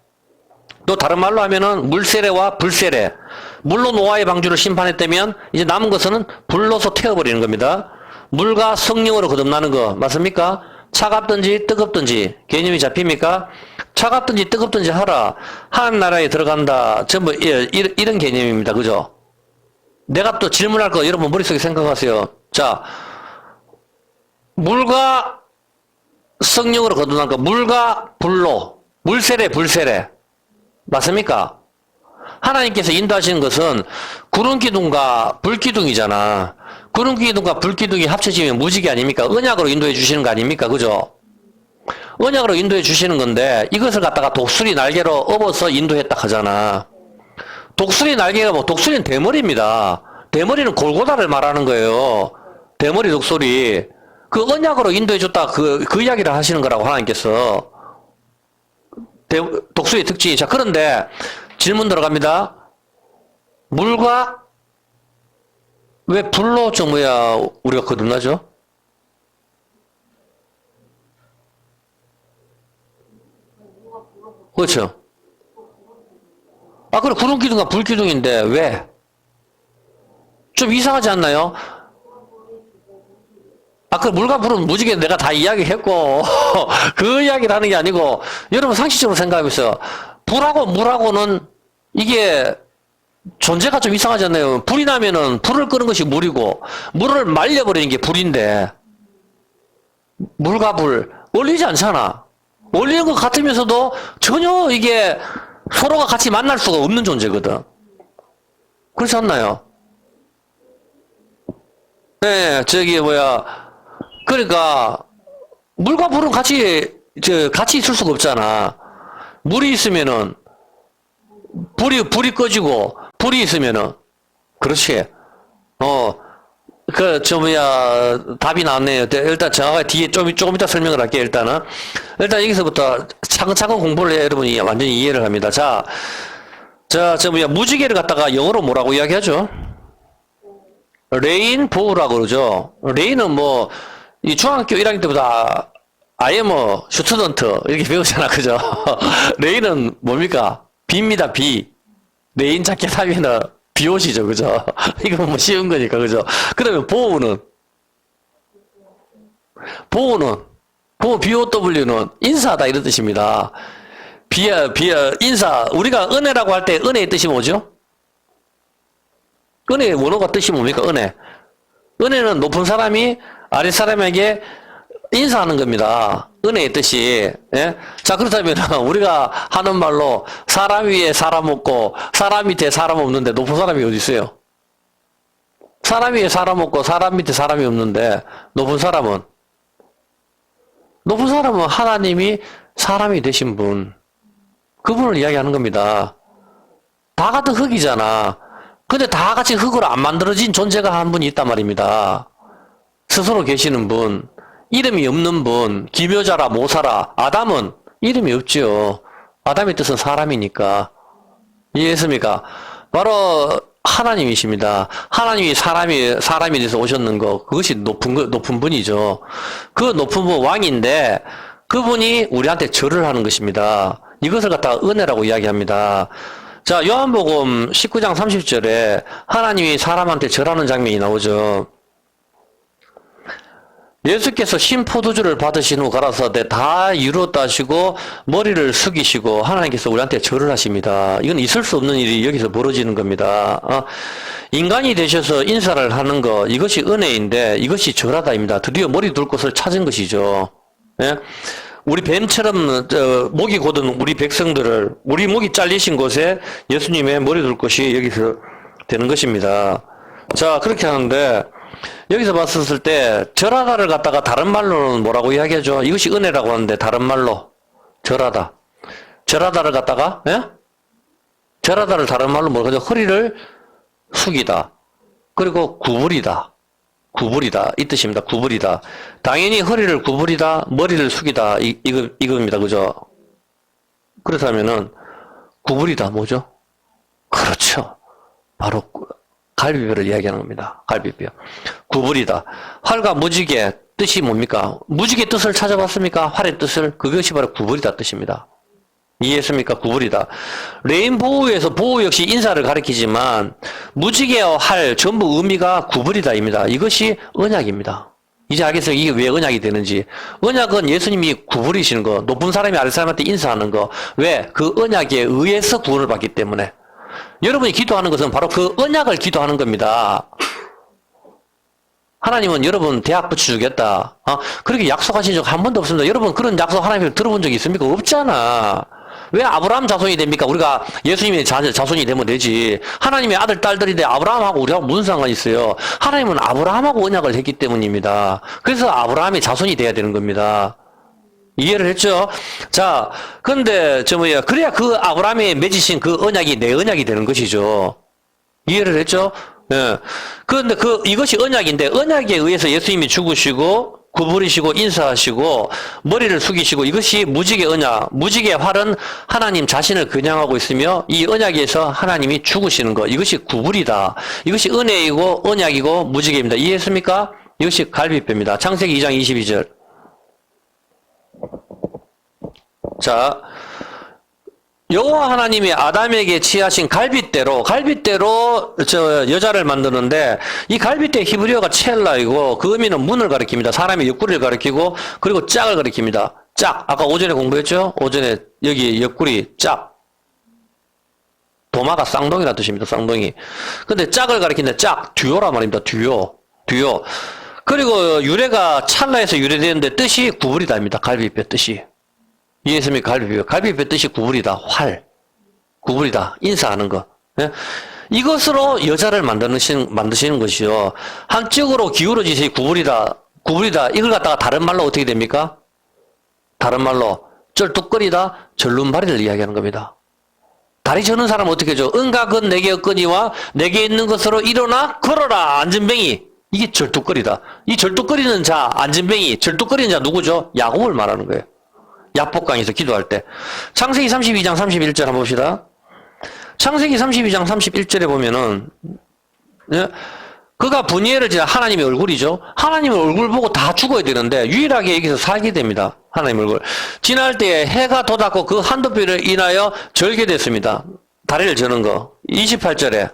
A: 또 다른 말로 하면은 물세례와 불세례. 물로 노아의 방주를 심판했다면, 이제 남은 것은 불로서 태워버리는 겁니다. 물과 성령으로 거듭나는 거. 맞습니까? 차갑든지 뜨겁든지 개념이 잡힙니까? 차갑든지 뜨겁든지 하라. 하나님 나라에 들어간다. 전부 이런 개념입니다. 그죠? 내가 또 질문할 거 여러분 머릿속에 생각하세요. 자, 물과 성령으로 거듭난 거. 물과 불로. 물세례, 불세례. 맞습니까? 하나님께서 인도하시는 것은 구름기둥과 불기둥이잖아. 구름기둥과 불기둥이 합쳐지면 무지개 아닙니까? 언약으로 인도해 주시는 거 아닙니까? 그죠? 언약으로 인도해 주시는 건데 이것을 갖다가 독수리 날개로 업어서 인도했다 하잖아. 독수리 날개가 뭐 독수리는 대머리입니다. 대머리는 골고다를 말하는 거예요. 대머리 독수리. 그 언약으로 인도해 줬다 그 이야기를 하시는 거라고 하나님께서. 독수리의 특징이. 자, 그런데 질문 들어갑니다. 물과 왜 불로 우리가 거듭나죠? 그렇죠. 아, 그래, 구름기둥과 불기둥인데, 왜? 좀 이상하지 않나요? 아, 그 물과 불은 무지개 내가 다 이야기했고, 그 이야기를 하는 게 아니고, 여러분 상식적으로 생각해보세요. 불하고 물하고는 이게 존재가 좀 이상하지 않나요? 불이 나면은 불을 끄는 것이 물이고, 물을 말려버리는 게 불인데, 물과 불, 어울리지 않잖아. 어울리는 것 같으면서도 전혀 이게 서로가 같이 만날 수가 없는 존재거든. 그렇지 않나요? 네, 그러니까, 물과 불은 같이 있을 수가 없잖아. 물이 있으면은, 불이 꺼지고, 불이 있으면은, 그렇지. 답이 나왔네요. 일단 정확하게 뒤에 조금 이따 설명을 할게요, 일단은. 일단 여기서부터 차근차근 공부를 해야 여러분이 완전히 이해를 합니다. 무지개를 갖다가 영어로 뭐라고 이야기하죠? 레인보우라고 그러죠. 레인은 뭐, 이 중학교 1학년 때보다 I am a student 이렇게 배우잖아, 그죠? 레인은 뭡니까? 비입니다, 비. 레인 자켓 하면은 비옷이죠, 그죠? 이거 뭐 쉬운 거니까, 그죠? 그러면 보우는 BOW는 인사다 이런 뜻입니다. 인사. 우리가 은혜라고 할 때 은혜의 뜻이 뭐죠? 은혜의 원어가 뜻이 뭡니까? 은혜는 높은 사람이 아랫 사람에게 인사하는 겁니다. 은혜의 뜻이. 예? 자, 그렇다면 우리가 하는 말로 사람 위에 사람 없고 사람 밑에 사람 없는데 높은 사람이 어디 있어요? 사람 위에 사람 없고 사람 밑에 사람이 없는데 높은 사람은 하나님이 사람이 되신 분. 그분을 이야기하는 겁니다. 다 같은 흙이잖아. 근데 다 같이 흙으로 안 만들어진 존재가 한 분이 있단 말입니다. 스스로 계시는 분, 이름이 없는 분, 기묘자라 모사라. 아담은 이름이 없지요. 아담의 뜻은 사람이니까. 이해했습니까? 바로 하나님이십니다. 하나님이 사람이 돼서 오셨는 거, 그것이 높은 분이죠. 그 높은 분 왕인데, 그분이 우리한테 절을 하는 것입니다. 이것을 갖다가 은혜라고 이야기합니다. 자, 요한복음 19장 30절에 하나님이 사람한테 절하는 장면이 나오죠. 예수께서 신 포도주를 받으신 후 가라사대 다 이루었다 하시고 머리를 숙이시고 하나님께서 우리한테 절을 하십니다. 이건 있을 수 없는 일이 여기서 벌어지는 겁니다. 인간이 되셔서 인사를 하는 것, 이것이 은혜인데 이것이 절하다입니다. 드디어 머리 둘 곳을 찾은 것이죠. 예? 우리 뱀처럼 목이 곧은 우리 백성들을, 우리 목이 잘리신 곳에 예수님의 머리 둘 곳이 여기서 되는 것입니다. 자, 그렇게 하는데 여기서 봤었을 때 절하다를 갖다가 다른 말로는 뭐라고 이야기하죠? 이것이 은혜라고 하는데 다른 말로 절하다. 절하다를 갖다가 절하다를 다른 말로 뭐라고 하죠? 허리를 숙이다. 그리고 구부리다. 구부리다. 이 뜻입니다. 구부리다. 당연히 허리를 구부리다, 머리를 숙이다. 이겁니다. 그죠? 그렇다면은 구부리다 뭐죠? 그렇죠. 바로 갈비뼈를 이야기하는 겁니다. 갈비뼈. 구부리다. 활과 무지개 뜻이 뭡니까? 무지개 뜻을 찾아봤습니까? 활의 뜻을? 그것이 바로 구부리다 뜻입니다. 이해했습니까? 구부리다. 레인보우에서 보우 역시 인사를 가리키지만 무지개와 활 전부 의미가 구부리다입니다. 이것이 언약입니다. 이제 알겠어요? 이게 왜 언약이 되는지. 언약은 예수님이 구부리시는 거, 높은 사람이 아래 사람한테 인사하는 거. 왜? 그 언약에 의해서 구원을 받기 때문에. 여러분이 기도하는 것은 바로 그 언약을 기도하는 겁니다. 하나님은 여러분 대학 붙여주겠다. 그렇게 약속하신 적 한 번도 없습니다. 여러분 그런 약속 하나님께 들어본 적이 있습니까? 없잖아. 왜 아브라함 자손이 됩니까? 우리가 예수님의 자손이 되면 되지. 하나님의 아들, 딸들인데 아브라함하고 우리하고 무슨 상관이 있어요? 하나님은 아브라함하고 언약을 했기 때문입니다. 그래서 아브라함의 자손이 돼야 되는 겁니다. 이해를 했죠? 자, 근데, 그래야 그 아브라함이 맺으신 그 언약이 내 언약이 되는 것이죠. 이해를 했죠? 예. 그런데 이것이 언약인데, 언약에 의해서 예수님이 죽으시고, 구부리시고, 인사하시고, 머리를 숙이시고, 이것이 무지개 언약. 무지개 활은 하나님 자신을 겨냥하고 있으며, 이 언약에서 하나님이 죽으시는 것. 이것이 구부리다. 이것이 은혜이고, 언약이고, 무지개입니다. 이해했습니까? 이것이 갈비뼈입니다. 창세기 2장 22절. 자, 여호와 하나님이 아담에게 취하신 갈빗대로 여자를 만드는데 이 갈빗대 히브리어가 첼라이고 그 의미는 문을 가리킵니다. 사람의 옆구리를 가리키고 그리고 짝을 가리킵니다. 짝, 아까 오전에 공부했죠? 오전에 여기 옆구리 짝. 도마가 쌍둥이라는 뜻입니다. 쌍둥이. 근데 짝을 가리키는데 짝, 듀오란 말입니다. 듀오. 그리고 유래가 찰나에서 유래되는데 뜻이 구부리다입니다. 갈비뼈 뜻이. 이해했습니까? 갈비뼈 뜻이 구부리다. 활. 구부리다. 인사하는 거. 예? 이것으로 여자를 만드시는 것이요. 한쪽으로 기울어지시 구부리다. 이걸 갖다가 다른 말로 어떻게 됩니까? 다른 말로 쩔뚝거리다. 절름발이를 이야기하는 겁니다. 다리 저는 사람은 어떻게 하죠? 은각은 내게 없거니와 내게 있는 것으로 일어나 걸어라. 안전뱅이. 이게 절뚝거리다. 이 절뚝거리는 자, 안전뱅이. 절뚝거리는 자 누구죠? 야곱을 말하는 거예요. 야복강에서 기도할 때. 창세기 32장 31절 한번 봅시다. 창세기 32장 31절에 보면은, 그가 분이엘을 지나 하나님의 얼굴이죠. 하나님의 얼굴 보고 다 죽어야 되는데, 유일하게 여기서 살게 됩니다. 하나님 얼굴. 지날 때에 해가 돋았고 그 한두 뼈를 인하여 절게 됐습니다. 다리를 저는 거. 28절에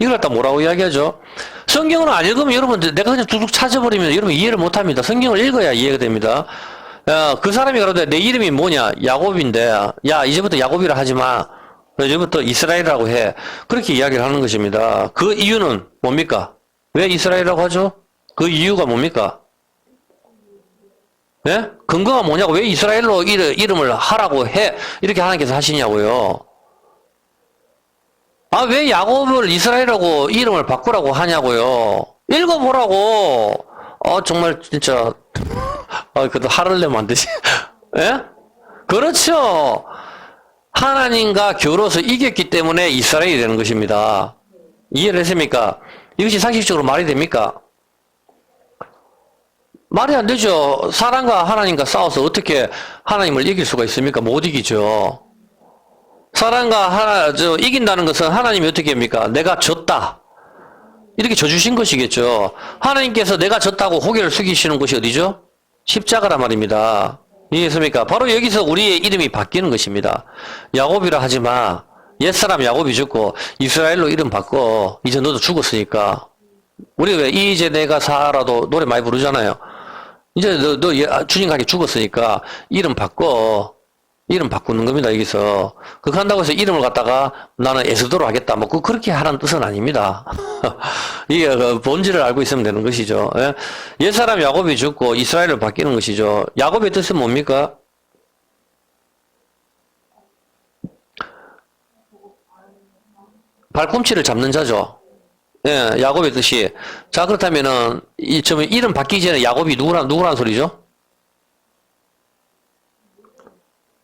A: 이걸 갖다 뭐라고 이야기하죠? 성경을 안 읽으면 여러분, 내가 그냥 뚝뚝 찾아버리면 여러분 이해를 못 합니다. 성경을 읽어야 이해가 됩니다. 야, 그 사람이 그러는데 내 이름이 뭐냐? 야곱인데, 야, 이제부터 야곱이라 하지 마. 이제부터 이스라엘이라고 해. 그렇게 이야기를 하는 것입니다. 그 이유는 뭡니까? 왜 이스라엘이라고 하죠? 그 이유가 뭡니까? 예? 근거가 뭐냐고? 왜 이스라엘로 이름을 하라고 해? 이렇게 하나님께서 하시냐고요. 왜 야곱을 이스라엘이라고 이름을 바꾸라고 하냐고요. 읽어보라고. 정말 진짜 그래도 화를 내면 안 되지. 예? 그렇죠. 하나님과 겨루어서 이겼기 때문에 이스라엘이 되는 것입니다. 이해를 했습니까? 이것이 상식적으로 말이 됩니까? 말이 안 되죠. 사람과 하나님과 싸워서 어떻게 하나님을 이길 수가 있습니까? 못 이기죠. 사람과 이긴다는 것은 하나님이 어떻게 합니까? 내가 졌다. 이렇게 져주신 것이겠죠. 하나님께서 내가 졌다고 고개를 숙이시는 것이 어디죠? 십자가란 말입니다. 이해했습니까? 바로 여기서 우리의 이름이 바뀌는 것입니다. 야곱이라 하지 마. 옛사람 야곱이 죽고 이스라엘로 이름 바꿔. 이제 너도 죽었으니까. 우리 왜 이제 내가 살아도 노래 많이 부르잖아요. 이제 너 주님과 죽었으니까 이름 바꿔. 이름 바꾸는 겁니다, 여기서. 그거 한다고 해서 이름을 갖다가 나는 에스더로 하겠다. 뭐, 그렇게 하라는 뜻은 아닙니다. 이게 그 본질을 알고 있으면 되는 것이죠. 예? 옛사람 야곱이 죽고 이스라엘을 바뀌는 것이죠. 야곱의 뜻은 뭡니까? 발꿈치를 잡는 자죠. 예, 야곱의 뜻이. 자, 그렇다면은, 이름 바뀌기 전에 야곱이 누구란 소리죠?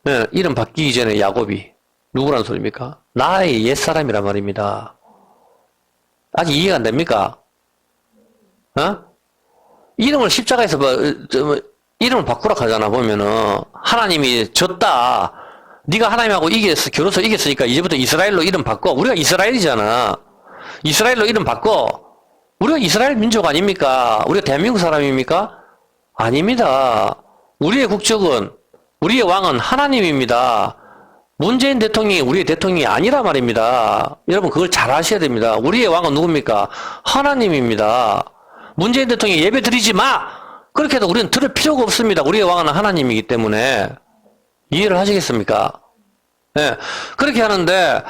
A: 예, 이름 바뀌기 전에 야곱이 누구란 소리입니까? 나의 옛사람이란 말입니다. 아직 이해가 안 됩니까? 어? 이름을 십자가에서 이름을 바꾸라 하잖아. 보면은 하나님이 졌다. 네가 하나님하고 겨루서 이겼으니까 이제부터 이스라엘로 이름 바꿔. 우리가 이스라엘이잖아. 이스라엘로 이름 바꿔. 우리가 이스라엘 민족 아닙니까? 우리가 대한민국 사람입니까? 아닙니다. 우리의 국적은, 우리의 왕은 하나님입니다. 문재인 대통령이 우리의 대통령이 아니라 말입니다. 여러분 그걸 잘 아셔야 됩니다. 우리의 왕은 누굽니까? 하나님입니다. 문재인 대통령이 예배 드리지 마! 그렇게 해도 우리는 들을 필요가 없습니다. 우리의 왕은 하나님이기 때문에. 이해를 하시겠습니까? 예. 그렇게 하는데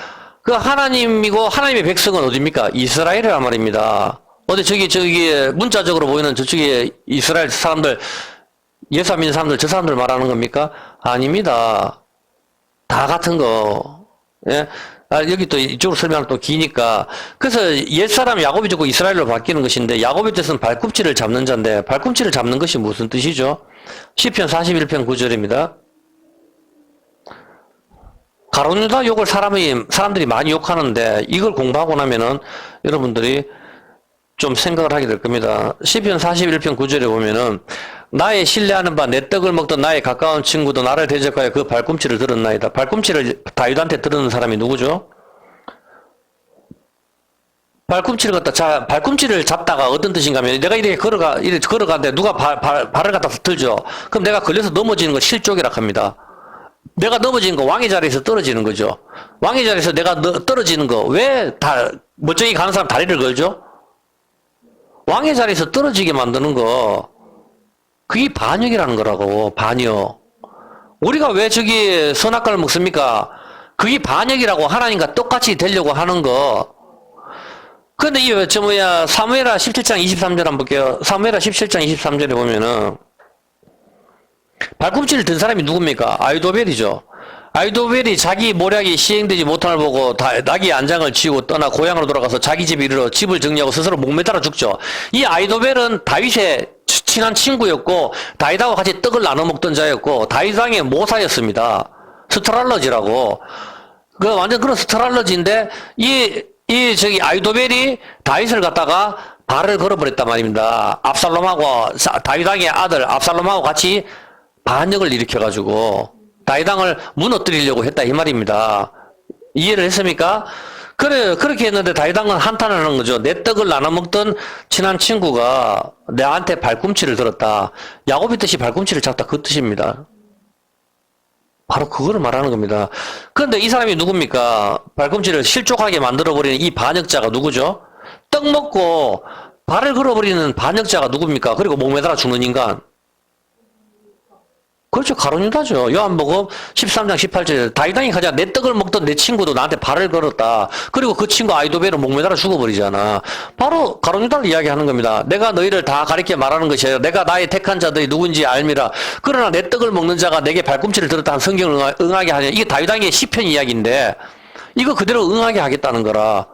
A: 그 하나님이고 하나님의 백성은 어디입니까? 이스라엘이란 말입니다. 어디 저기 문자적으로 보이는 저쪽에 이스라엘 사람들, 예수 안 믿는 사람들, 저 사람들 말하는 겁니까? 아닙니다. 다 같은 거. 예? 여기 또 이쪽으로 설명하면 또 기니까. 그래서 옛사람 야곱이 죽고 이스라엘로 바뀌는 것인데, 야곱의 뜻은 발꿈치를 잡는 자인데, 발꿈치를 잡는 것이 무슨 뜻이죠? 시편 41편 9절입니다. 가룟 유다 욕을 사람들이 많이 욕하는데, 이걸 공부하고 나면은 여러분들이 좀 생각을 하게 될 겁니다. 시편 41편 9절에 보면은 나의 신뢰하는 바 내 떡을 먹던 나의 가까운 친구도 나를 대적하여 그 발꿈치를 들었나이다. 발꿈치를 다윗한테 들은 사람이 누구죠? 발꿈치를 잡다가 어떤 뜻인가 하면 내가 이렇게 걸어가는데 누가 발을 갖다 들죠. 그럼 내가 걸려서 넘어지는 걸 실족이라 합니다. 내가 넘어지는 거 왕의 자리에서 떨어지는 거죠. 왕의 자리에서 내가 떨어지는 거 왜 멀쩡히 가는 사람 다리를 걸죠? 왕의 자리에서 떨어지게 만드는 거, 그게 반역이라는 거라고, 반역. 우리가 왜 저기 선악과를 먹습니까? 그게 반역이라고 하나님과 똑같이 되려고 하는 거. 근데 사무엘하 17장 23절 한번 볼게요. 사무엘하 17장 23절에 보면은, 발꿈치를 든 사람이 누굽니까? 아이도벨이죠. 아이도벨이 자기 모략이 시행되지 못함을 보고 나귀 안장을 치우고 떠나 고향으로 돌아가서 자기 집에 이르러 집을 정리하고 스스로 목매달아 죽죠. 이 아이도벨은 다윗의 친한 친구였고 다윗하고 같이 떡을 나눠 먹던 자였고 다윗 왕의 모사였습니다. 스트랄러지라고. 그 완전 그런 스트랄러지인데 저기 아이도벨이 다윗을 갖다가 발을 걸어버렸단 말입니다. 다윗 왕의 아들 압살롬하고 같이 반역을 일으켜가지고 다윗왕을 무너뜨리려고 했다 이 말입니다. 이해를 했습니까? 그렇게 했는데 다윗왕은 한탄을 하는 거죠. 내 떡을 나눠 먹던 친한 친구가 나한테 발꿈치를 들었다. 야곱의 뜻이 발꿈치를 잡다 그 뜻입니다. 바로 그거를 말하는 겁니다. 그런데 이 사람이 누굽니까? 발꿈치를 실족하게 만들어버리는 이 반역자가 누구죠? 떡 먹고 발을 걸어버리는 반역자가 누굽니까? 그리고 목매달아 죽는 인간. 그렇죠. 가룟 유다죠. 요한복음 13장 18절에 다윗왕이 가자 내 떡을 먹던 내 친구도 나한테 발을 걸었다. 그리고 그 친구 아이도벨은 목매달아 죽어버리잖아. 바로 가룟 유다를 이야기하는 겁니다. 내가 너희를 다 가리켜 말하는 것이 아니라 내가 나의 택한 자들이 누군지 알미라. 그러나 내 떡을 먹는 자가 내게 발꿈치를 들었다 한 성경을 응하게 하냐. 이게 다윗왕의 시편 이야기인데 이거 그대로 응하게 하겠다는 거라.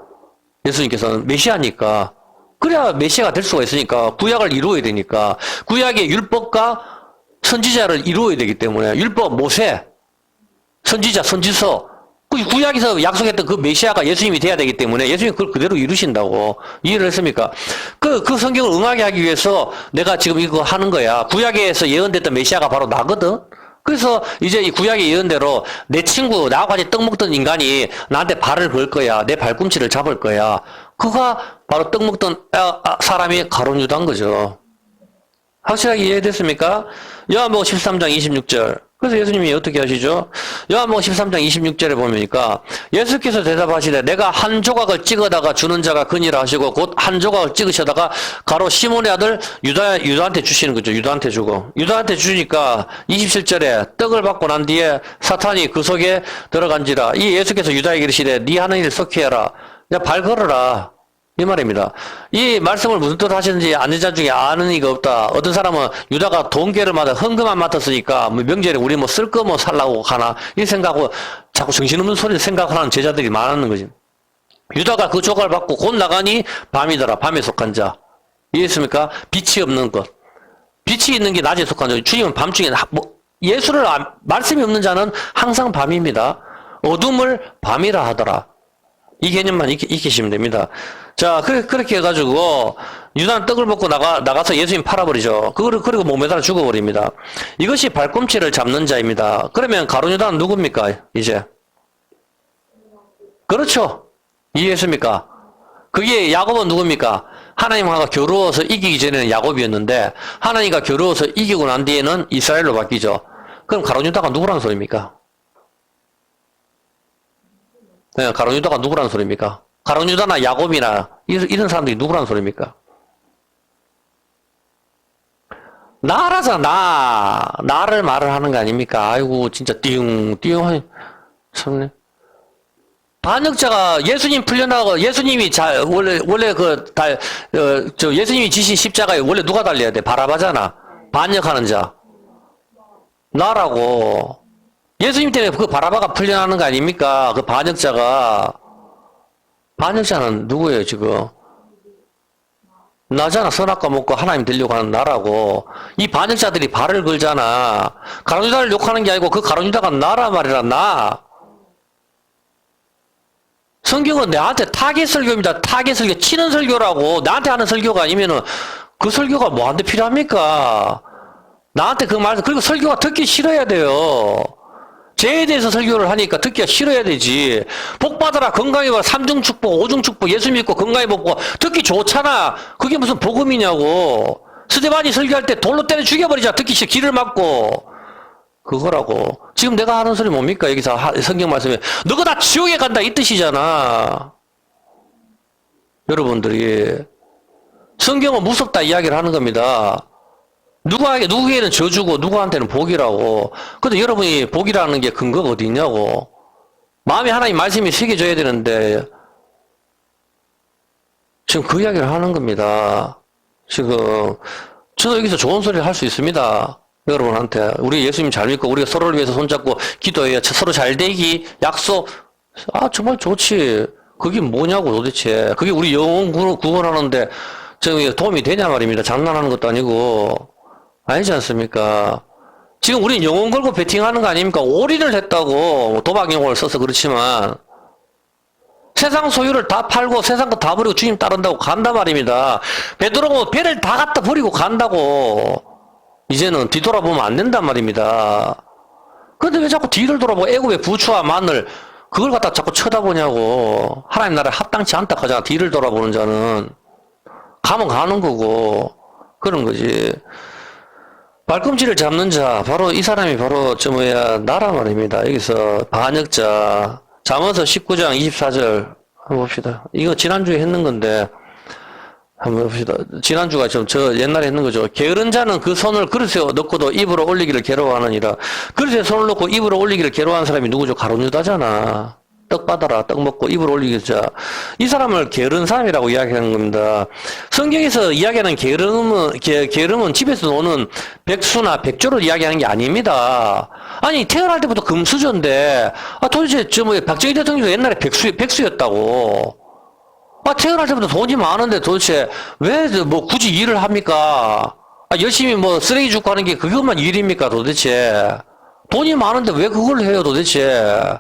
A: 예수님께서는 메시아니까. 그래야 메시아가 될 수가 있으니까 구약을 이루어야 되니까 구약의 율법과 선지자를 이루어야 되기 때문에 율법, 모세, 선지자, 선지서 그 구약에서 약속했던 그 메시아가 예수님이 돼야 되기 때문에 예수님이 그걸 그대로 이루신다고. 이해를 했습니까? 그 성경을 응하게 하기 위해서 내가 지금 이거 하는 거야. 구약에서 예언됐던 메시아가 바로 나거든? 그래서 이제 이 구약의 예언대로 내 친구, 나하고 같이 떡 먹던 인간이 나한테 발을 걸 거야. 내 발꿈치를 잡을 거야. 그가 바로 떡 먹던 사람이 가룟 유다인 거죠. 확실하게 이해됐습니까? 요한복음 13장 26절. 그래서 예수님이 어떻게 하시죠? 요한복음 13장 26절에 보니까 예수께서 대답하시되 내가 한 조각을 찍어다가 주는 자가 그니라 하시고 곧 한 조각을 찍으셔다가 가로 시몬의 아들 유다한테 주시는 거죠. 유다한테 주고. 유다한테 주니까 27절에 떡을 받고 난 뒤에 사탄이 그 속에 들어간지라. 이 예수께서 유다에게 이르시되 네 하는 일 속히 해라. 야, 발 걸어라. 이 말입니다. 이 말씀을 무슨 뜻 하시는지 아는 자 중에 아는 이가 없다. 어떤 사람은 유다가 돈계를 맡아 헌금만 맡았으니까 뭐 명절에 우리 뭐 쓸 거 뭐 살라고 가나 이 생각하고 자꾸 정신없는 소리를 생각하는 제자들이 많았는 거지. 유다가 그 조각을 받고 곧 나가니 밤이더라. 밤에 속한 자. 이해했습니까? 빛이 없는 것. 빛이 있는 게 낮에 속한 자. 주님은 밤중에 예수를 말씀이 없는 자는 항상 밤입니다. 어둠을 밤이라 하더라. 이 개념만 익히시면 됩니다. 자, 그렇게 해가지고, 유다는 떡을 먹고 나가서 예수님 팔아버리죠. 그리고 몸에다가 죽어버립니다. 이것이 발꿈치를 잡는 자입니다. 그러면 가룟 유다는 누굽니까, 이제? 그렇죠. 이해했습니까? 그게 야곱은 누굽니까? 하나님과 겨루어서 이기기 전에는 야곱이었는데, 하나님과 겨루어서 이기고 난 뒤에는 이스라엘로 바뀌죠. 그럼 가룟 유다가 누구라는 소리입니까? 네, 가룟 유다가 누구라는 소리입니까? 가룟 유다나 야곱이나 이런 사람들이 누구라는 소리입니까? 나라잖아. 나를 말을 하는 거 아닙니까? 아이고 진짜 띠용띠용 참네. 반역자가 예수님 풀려나고 예수님이 원래 예수님이 지신 십자가에 원래 누가 달려야 돼? 바라바잖아. 반역하는 자. 나라고. 예수님 때문에 그 바라바가 풀려나는 거 아닙니까? 그 반역자가. 반역자는 누구예요, 지금? 나잖아. 선악과 먹고 하나님 되려고 하는 나라고. 이 반역자들이 발을 걸잖아. 가룟 유다를 욕하는 게 아니고 그 가룟 유다가 나라 말이라, 나. 성경은 나한테 타겟 설교입니다. 타겟 설교. 치는 설교라고. 나한테 하는 설교가 아니면은 그 설교가 뭐한테 필요합니까? 나한테 그 말, 그리고 설교가 듣기 싫어야 돼요. 죄에 대해서 설교를 하니까 듣기가 싫어야 되지. 복 받아라, 건강해봐라, 3중 축복, 5중 축복, 예수 믿고 건강해 먹고 듣기 좋잖아. 그게 무슨 복음이냐고. 스데반이 설교할 때 돌로 때려 죽여버리자. 듣기 싫어. 기를 막고. 그거라고. 지금 내가 하는 소리 뭡니까? 여기서 성경 말씀에 너가 다 지옥에 간다 이 뜻이잖아. 여러분들이 성경은 무섭다 이야기를 하는 겁니다. 누구에게는 저주고 누구한테는 복이라고. 근데 여러분이 복이라는 게 근거가 어디 있냐고. 마음에 하나님 말씀이 새겨져야 되는데 지금 그 이야기를 하는 겁니다. 지금 저도 여기서 좋은 소리를 할 수 있습니다. 여러분한테 우리 예수님 잘 믿고 우리가 서로를 위해서 손잡고 기도해야 서로 잘 되기 약속. 정말 좋지. 그게 뭐냐고 도대체. 그게 우리 영혼 구원하는데 저기 도움이 되냐 말입니다. 장난하는 것도 아니고. 아니지 않습니까? 지금 우린 영혼 걸고 베팅하는 거 아닙니까? 올인을 했다고. 도박 용어를 써서 그렇지만 세상 소유를 다 팔고 세상 거 다 버리고 주님 따른다고 간다 말입니다. 베드로가 배를 다 갖다 버리고 간다고. 이제는 뒤돌아보면 안 된단 말입니다. 그런데 왜 자꾸 뒤를 돌아보고 애굽의 부추와 마늘 그걸 갖다 자꾸 쳐다보냐고. 하나님 나라에 합당치 않다 하잖아. 뒤를 돌아보는 자는. 가면 가는 거고 그런 거지. 발꿈치를 잡는 자, 바로 이 사람이 바로 나라 말입니다. 여기서 반역자. 잠언서 19장 24절 한번 봅시다. 이거 지난주에 했는 건데 한번 봅시다. 지난주가 저 옛날에 했는 거죠. 게으른 자는 그 손을 그릇에 넣고도 입으로 올리기를 괴로워하느니라. 그릇에 손을 넣고 입으로 올리기를 괴로워하는 사람이 누구죠? 가룟 유다잖아. 떡 받아라, 떡 먹고 입으로 올리자. 이 사람을 게으른 사람이라고 이야기하는 겁니다. 성경에서 이야기하는 게으름은 집에서 노는 백수나 백조를 이야기하는 게 아닙니다. 아니, 태어날 때부터 금수저인데, 도대체, 박정희 대통령도 옛날에 백수였다고. 태어날 때부터 돈이 많은데 도대체 왜 굳이 일을 합니까? 열심히 쓰레기 줍고 하는 게 그것만 일입니까 도대체? 돈이 많은데 왜 그걸 해요 도대체?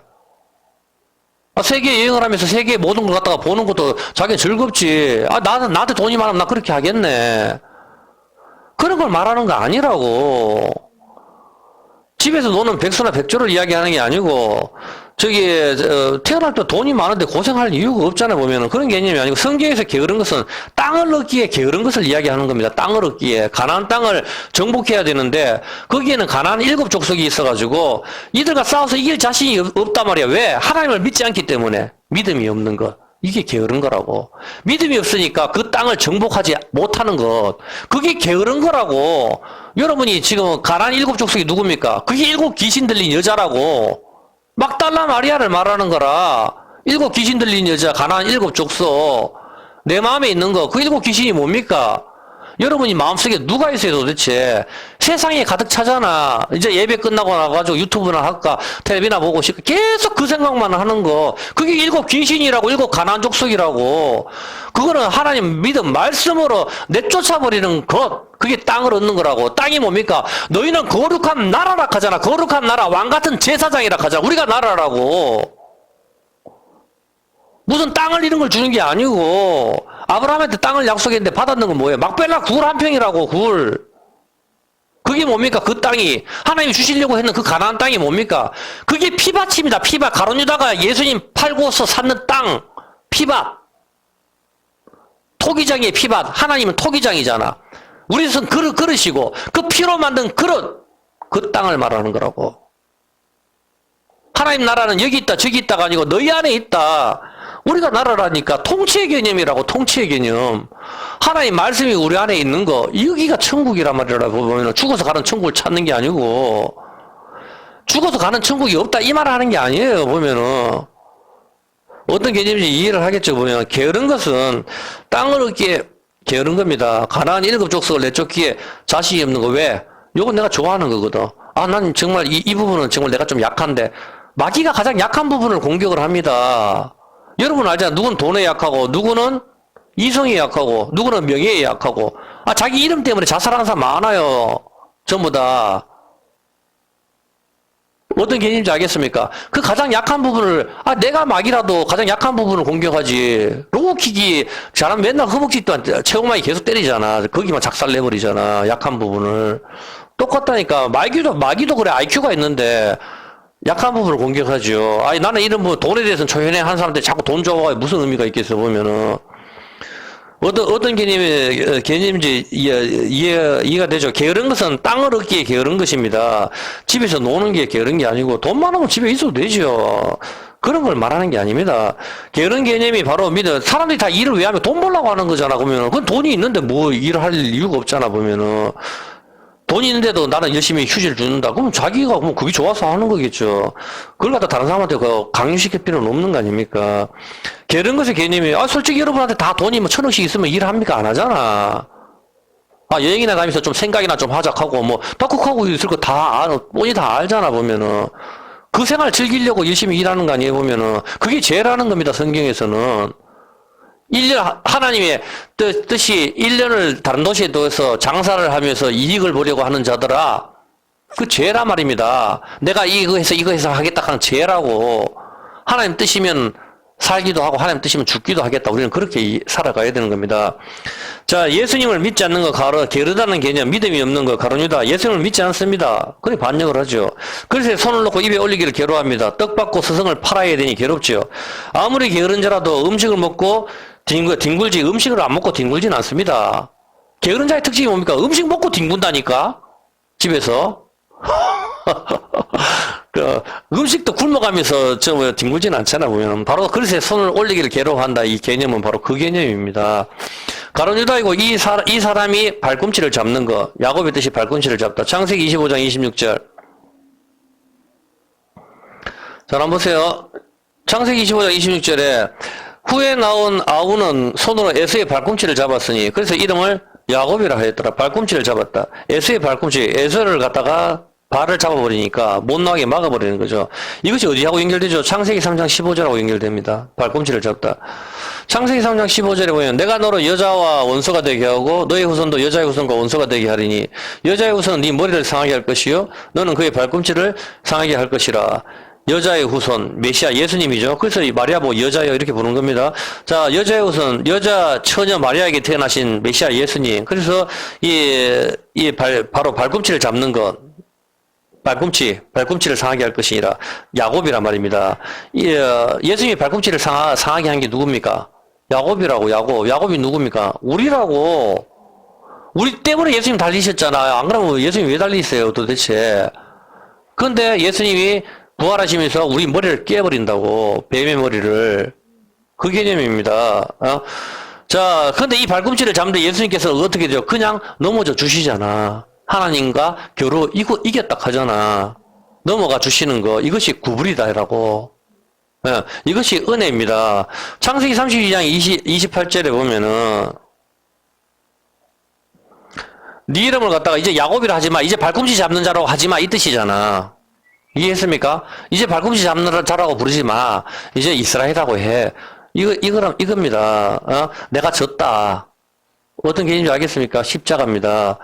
A: 세계 여행을 하면서 세계 모든 걸 갖다가 보는 것도 자기는 즐겁지. 나한테 돈이 많으면 나 그렇게 하겠네. 그런 걸 말하는 거 아니라고. 집에서 노는 백수나 백조를 이야기하는 게 아니고, 태어날 때 돈이 많은데 고생할 이유가 없잖아요, 보면은. 그런 개념이 아니고, 성경에서 게으른 것은 땅을 얻기에 게으른 것을 이야기하는 겁니다. 땅을 얻기에. 가나안 땅을 정복해야 되는데, 거기에는 가나안 7족속이 있어가지고, 이들과 싸워서 이길 자신이 없단 말이야. 왜? 하나님을 믿지 않기 때문에. 믿음이 없는 것. 이게 게으른 거라고. 믿음이 없으니까 그 땅을 정복하지 못하는 것. 그게 게으른 거라고. 여러분이 지금 가나안 7족속이 누굽니까? 그게 7 귀신 들린 여자라고. 막달라 마리아를 말하는 거라. 7 귀신 들린 여자, 가나안 7족속. 내 마음에 있는 거, 그 7 귀신이 뭡니까? 여러분이 마음속에 누가 있어요, 도대체? 세상에 가득 차잖아. 이제 예배 끝나고 나가지고 유튜브나 할까, 텔레비나 보고 싶고, 계속 그 생각만 하는 거. 그게 7 귀신이라고, 7 가나안 족속이라고. 그거는 하나님 믿음, 말씀으로 내쫓아버리는 것. 그게 땅을 얻는 거라고. 땅이 뭡니까? 너희는 거룩한 나라라 하잖아. 거룩한 나라, 왕같은 제사장이라 하잖아. 우리가 나라라고. 무슨 땅을 잃은 걸 주는 게 아니고, 아브라함한테 땅을 약속했는데 받았는 건 뭐예요? 막벨라 굴 한 평이라고, 굴. 그게 뭡니까? 그 땅이 하나님이 주시려고 했는 그 가나안 땅이 뭡니까? 그게 피밭입니다. 피밭. 가룟 유다가 예수님 팔고서 샀는 땅. 피밭. 토기장의 피밭. 하나님은 토기장이잖아. 우리는 그릇이고 그 피로 만든 그릇. 그 땅을 말하는 거라고. 하나님 나라는 여기 있다 저기 있다가 아니고 너희 안에 있다. 우리가 나라라니까 통치의 개념이라고. 통치의 개념. 하나님 말씀이 우리 안에 있는 거. 여기가 천국이란 말이라고 보면 죽어서 가는 천국을 찾는 게 아니고 죽어서 가는 천국이 없다 이 말을 하는 게 아니에요. 보면은 어떤 개념인지 이해를 하겠죠. 보면 게으른 것은 땅을 얻기에 게으른 겁니다. 가나안 7족속을 내쫓기에 자신이 없는 거. 왜? 요건 내가 좋아하는 거거든. 난 정말 이 부분은 정말 내가 좀 약한데. 마귀가 가장 약한 부분을 공격을 합니다. 여러분 알잖아. 누구는 돈에 약하고, 누구는 이성에 약하고, 누구는 명예에 약하고. 자기 이름 때문에 자살하는 사람 많아요. 전부 다. 어떤 개념인지 알겠습니까? 그 가장 약한 부분을, 내가 마귀라도 가장 약한 부분을 공격하지. 로우킥이, 사람 맨날 허벅지 또한 체육마이 계속 때리잖아. 거기만 작살내버리잖아. 약한 부분을. 똑같다니까. 마귀도 그래. IQ가 있는데, 약한 부분을 공격하죠. 나는 이런 돈에 대해서는 초연해 한 사람한테 자꾸 돈 줘봐야 무슨 의미가 있겠어, 보면은. 어떤 개념인지 이해가 되죠. 게으른 것은 땅을 얻기에 게으른 것입니다. 집에서 노는 게 게으른 게 아니고, 돈 많으면 집에 있어도 되죠. 그런 걸 말하는 게 아닙니다. 게으른 개념이 바로 사람들이 다 일을 왜 하면 돈 벌려고 하는 거잖아, 보면은. 그건 돈이 있는데 뭐 일을 할 이유가 없잖아, 보면은. 돈이 있는데도 나는 열심히 휴지를 주는다. 그럼 자기가 그게 좋아서 하는 거겠죠. 그걸 갖다 다른 사람한테 강요시킬 필요는 없는 거 아닙니까? 게으른 것의 개념이, 솔직히 여러분한테 다 돈이 1,000원씩 있으면 일합니까? 안 하잖아. 여행이나 가면서 좀 생각이나 좀 하자하고, 덕국하고 있을 거 뻔히 다 알잖아, 보면은. 그 생활 즐기려고 열심히 일하는 거 아니에요, 보면은. 그게 죄라는 겁니다, 성경에서는. 1년, 하나님의 뜻이 1년을 다른 도시에 둬서 장사를 하면서 이익을 보려고 하는 자들아, 그 죄란 말입니다. 내가 이거 해서 하겠다 하는 죄라고. 하나님 뜻이면 살기도 하고, 하나님 뜻이면 죽기도 하겠다. 우리는 그렇게 살아가야 되는 겁니다. 자, 예수님을 믿지 않는 거 게으르다는 개념, 믿음이 없는 거 가룟유다. 예수님을 믿지 않습니다. 그래 반역을 하죠. 그래서 손을 놓고 입에 올리기를 괴로워합니다. 떡 받고 스승을 팔아야 되니 괴롭죠. 아무리 게으른 자라도 음식을 먹고 뒹굴지, 음식을 안 먹고 뒹굴지는 않습니다. 게으른 자의 특징이 뭡니까? 음식 먹고 뒹군다니까? 집에서. 음식도 굶어가면서 뒹굴지는 않잖아, 보면. 바로 그릇에 손을 올리기를 괴로워한다. 이 개념은 바로 그 개념입니다. 가룟유다이고 이 사람이 발꿈치를 잡는 거. 야곱의 뜻이 발꿈치를 잡다. 창세기 25장 26절. 자, 한번 보세요. 창세기 25장 26절에 후에 나온 아우는 손으로 에서의 발꿈치를 잡았으니 그래서 이름을 야곱이라 하였더라. 발꿈치를 잡았다. 에서의 발꿈치, 에서를 갖다가 발을 잡아버리니까 못 나가게 막아버리는 거죠. 이것이 어디하고 연결되죠? 창세기 3장 15절하고 연결됩니다. 발꿈치를 잡다. 창세기 3장 15절에 보면 내가 너로 여자와 원수가 되게 하고 너의 후손도 여자의 후손과 원수가 되게 하리니 여자의 후손은 네 머리를 상하게 할 것이요 너는 그의 발꿈치를 상하게 할 것이라. 여자의 후손, 메시아 예수님이죠. 그래서 이 마리아 보고 여자여 이렇게 부르는 겁니다. 자, 여자의 후손, 여자 처녀 마리아에게 태어나신 메시아 예수님. 그래서 바로 발꿈치를 잡는 것, 발꿈치를 상하게 할 것이니라. 야곱이란 말입니다. 예수님이 발꿈치를 상하게 한 게 누굽니까? 야곱이라고, 야곱. 야곱이 누굽니까? 우리라고. 우리 때문에 예수님 달리셨잖아요. 안 그러면 예수님 왜 달리세요, 도대체? 근데 예수님이 부활하시면서 우리 머리를 깨버린다고, 뱀의 머리를. 그 개념입니다. 자, 근데 이 발꿈치를 잡는데 예수님께서 어떻게 돼요? 그냥 넘어져 주시잖아. 하나님과 이겼다 하잖아. 넘어가 주시는 거. 이것이 구불이다라고. 이것이 은혜입니다. 창세기 32장 28절에 보면은, 네 이름을 갖다가 이제 야곱이라 하지 마. 이제 발꿈치 잡는 자라고 하지 마. 이 뜻이잖아. 이해했습니까? 이제 발꿈치 잡는 자라고 부르지 마. 이제 이스라엘이라고 해. 이겁니다. 내가 졌다. 어떤 개념인지 알겠습니까? 십자가입니다.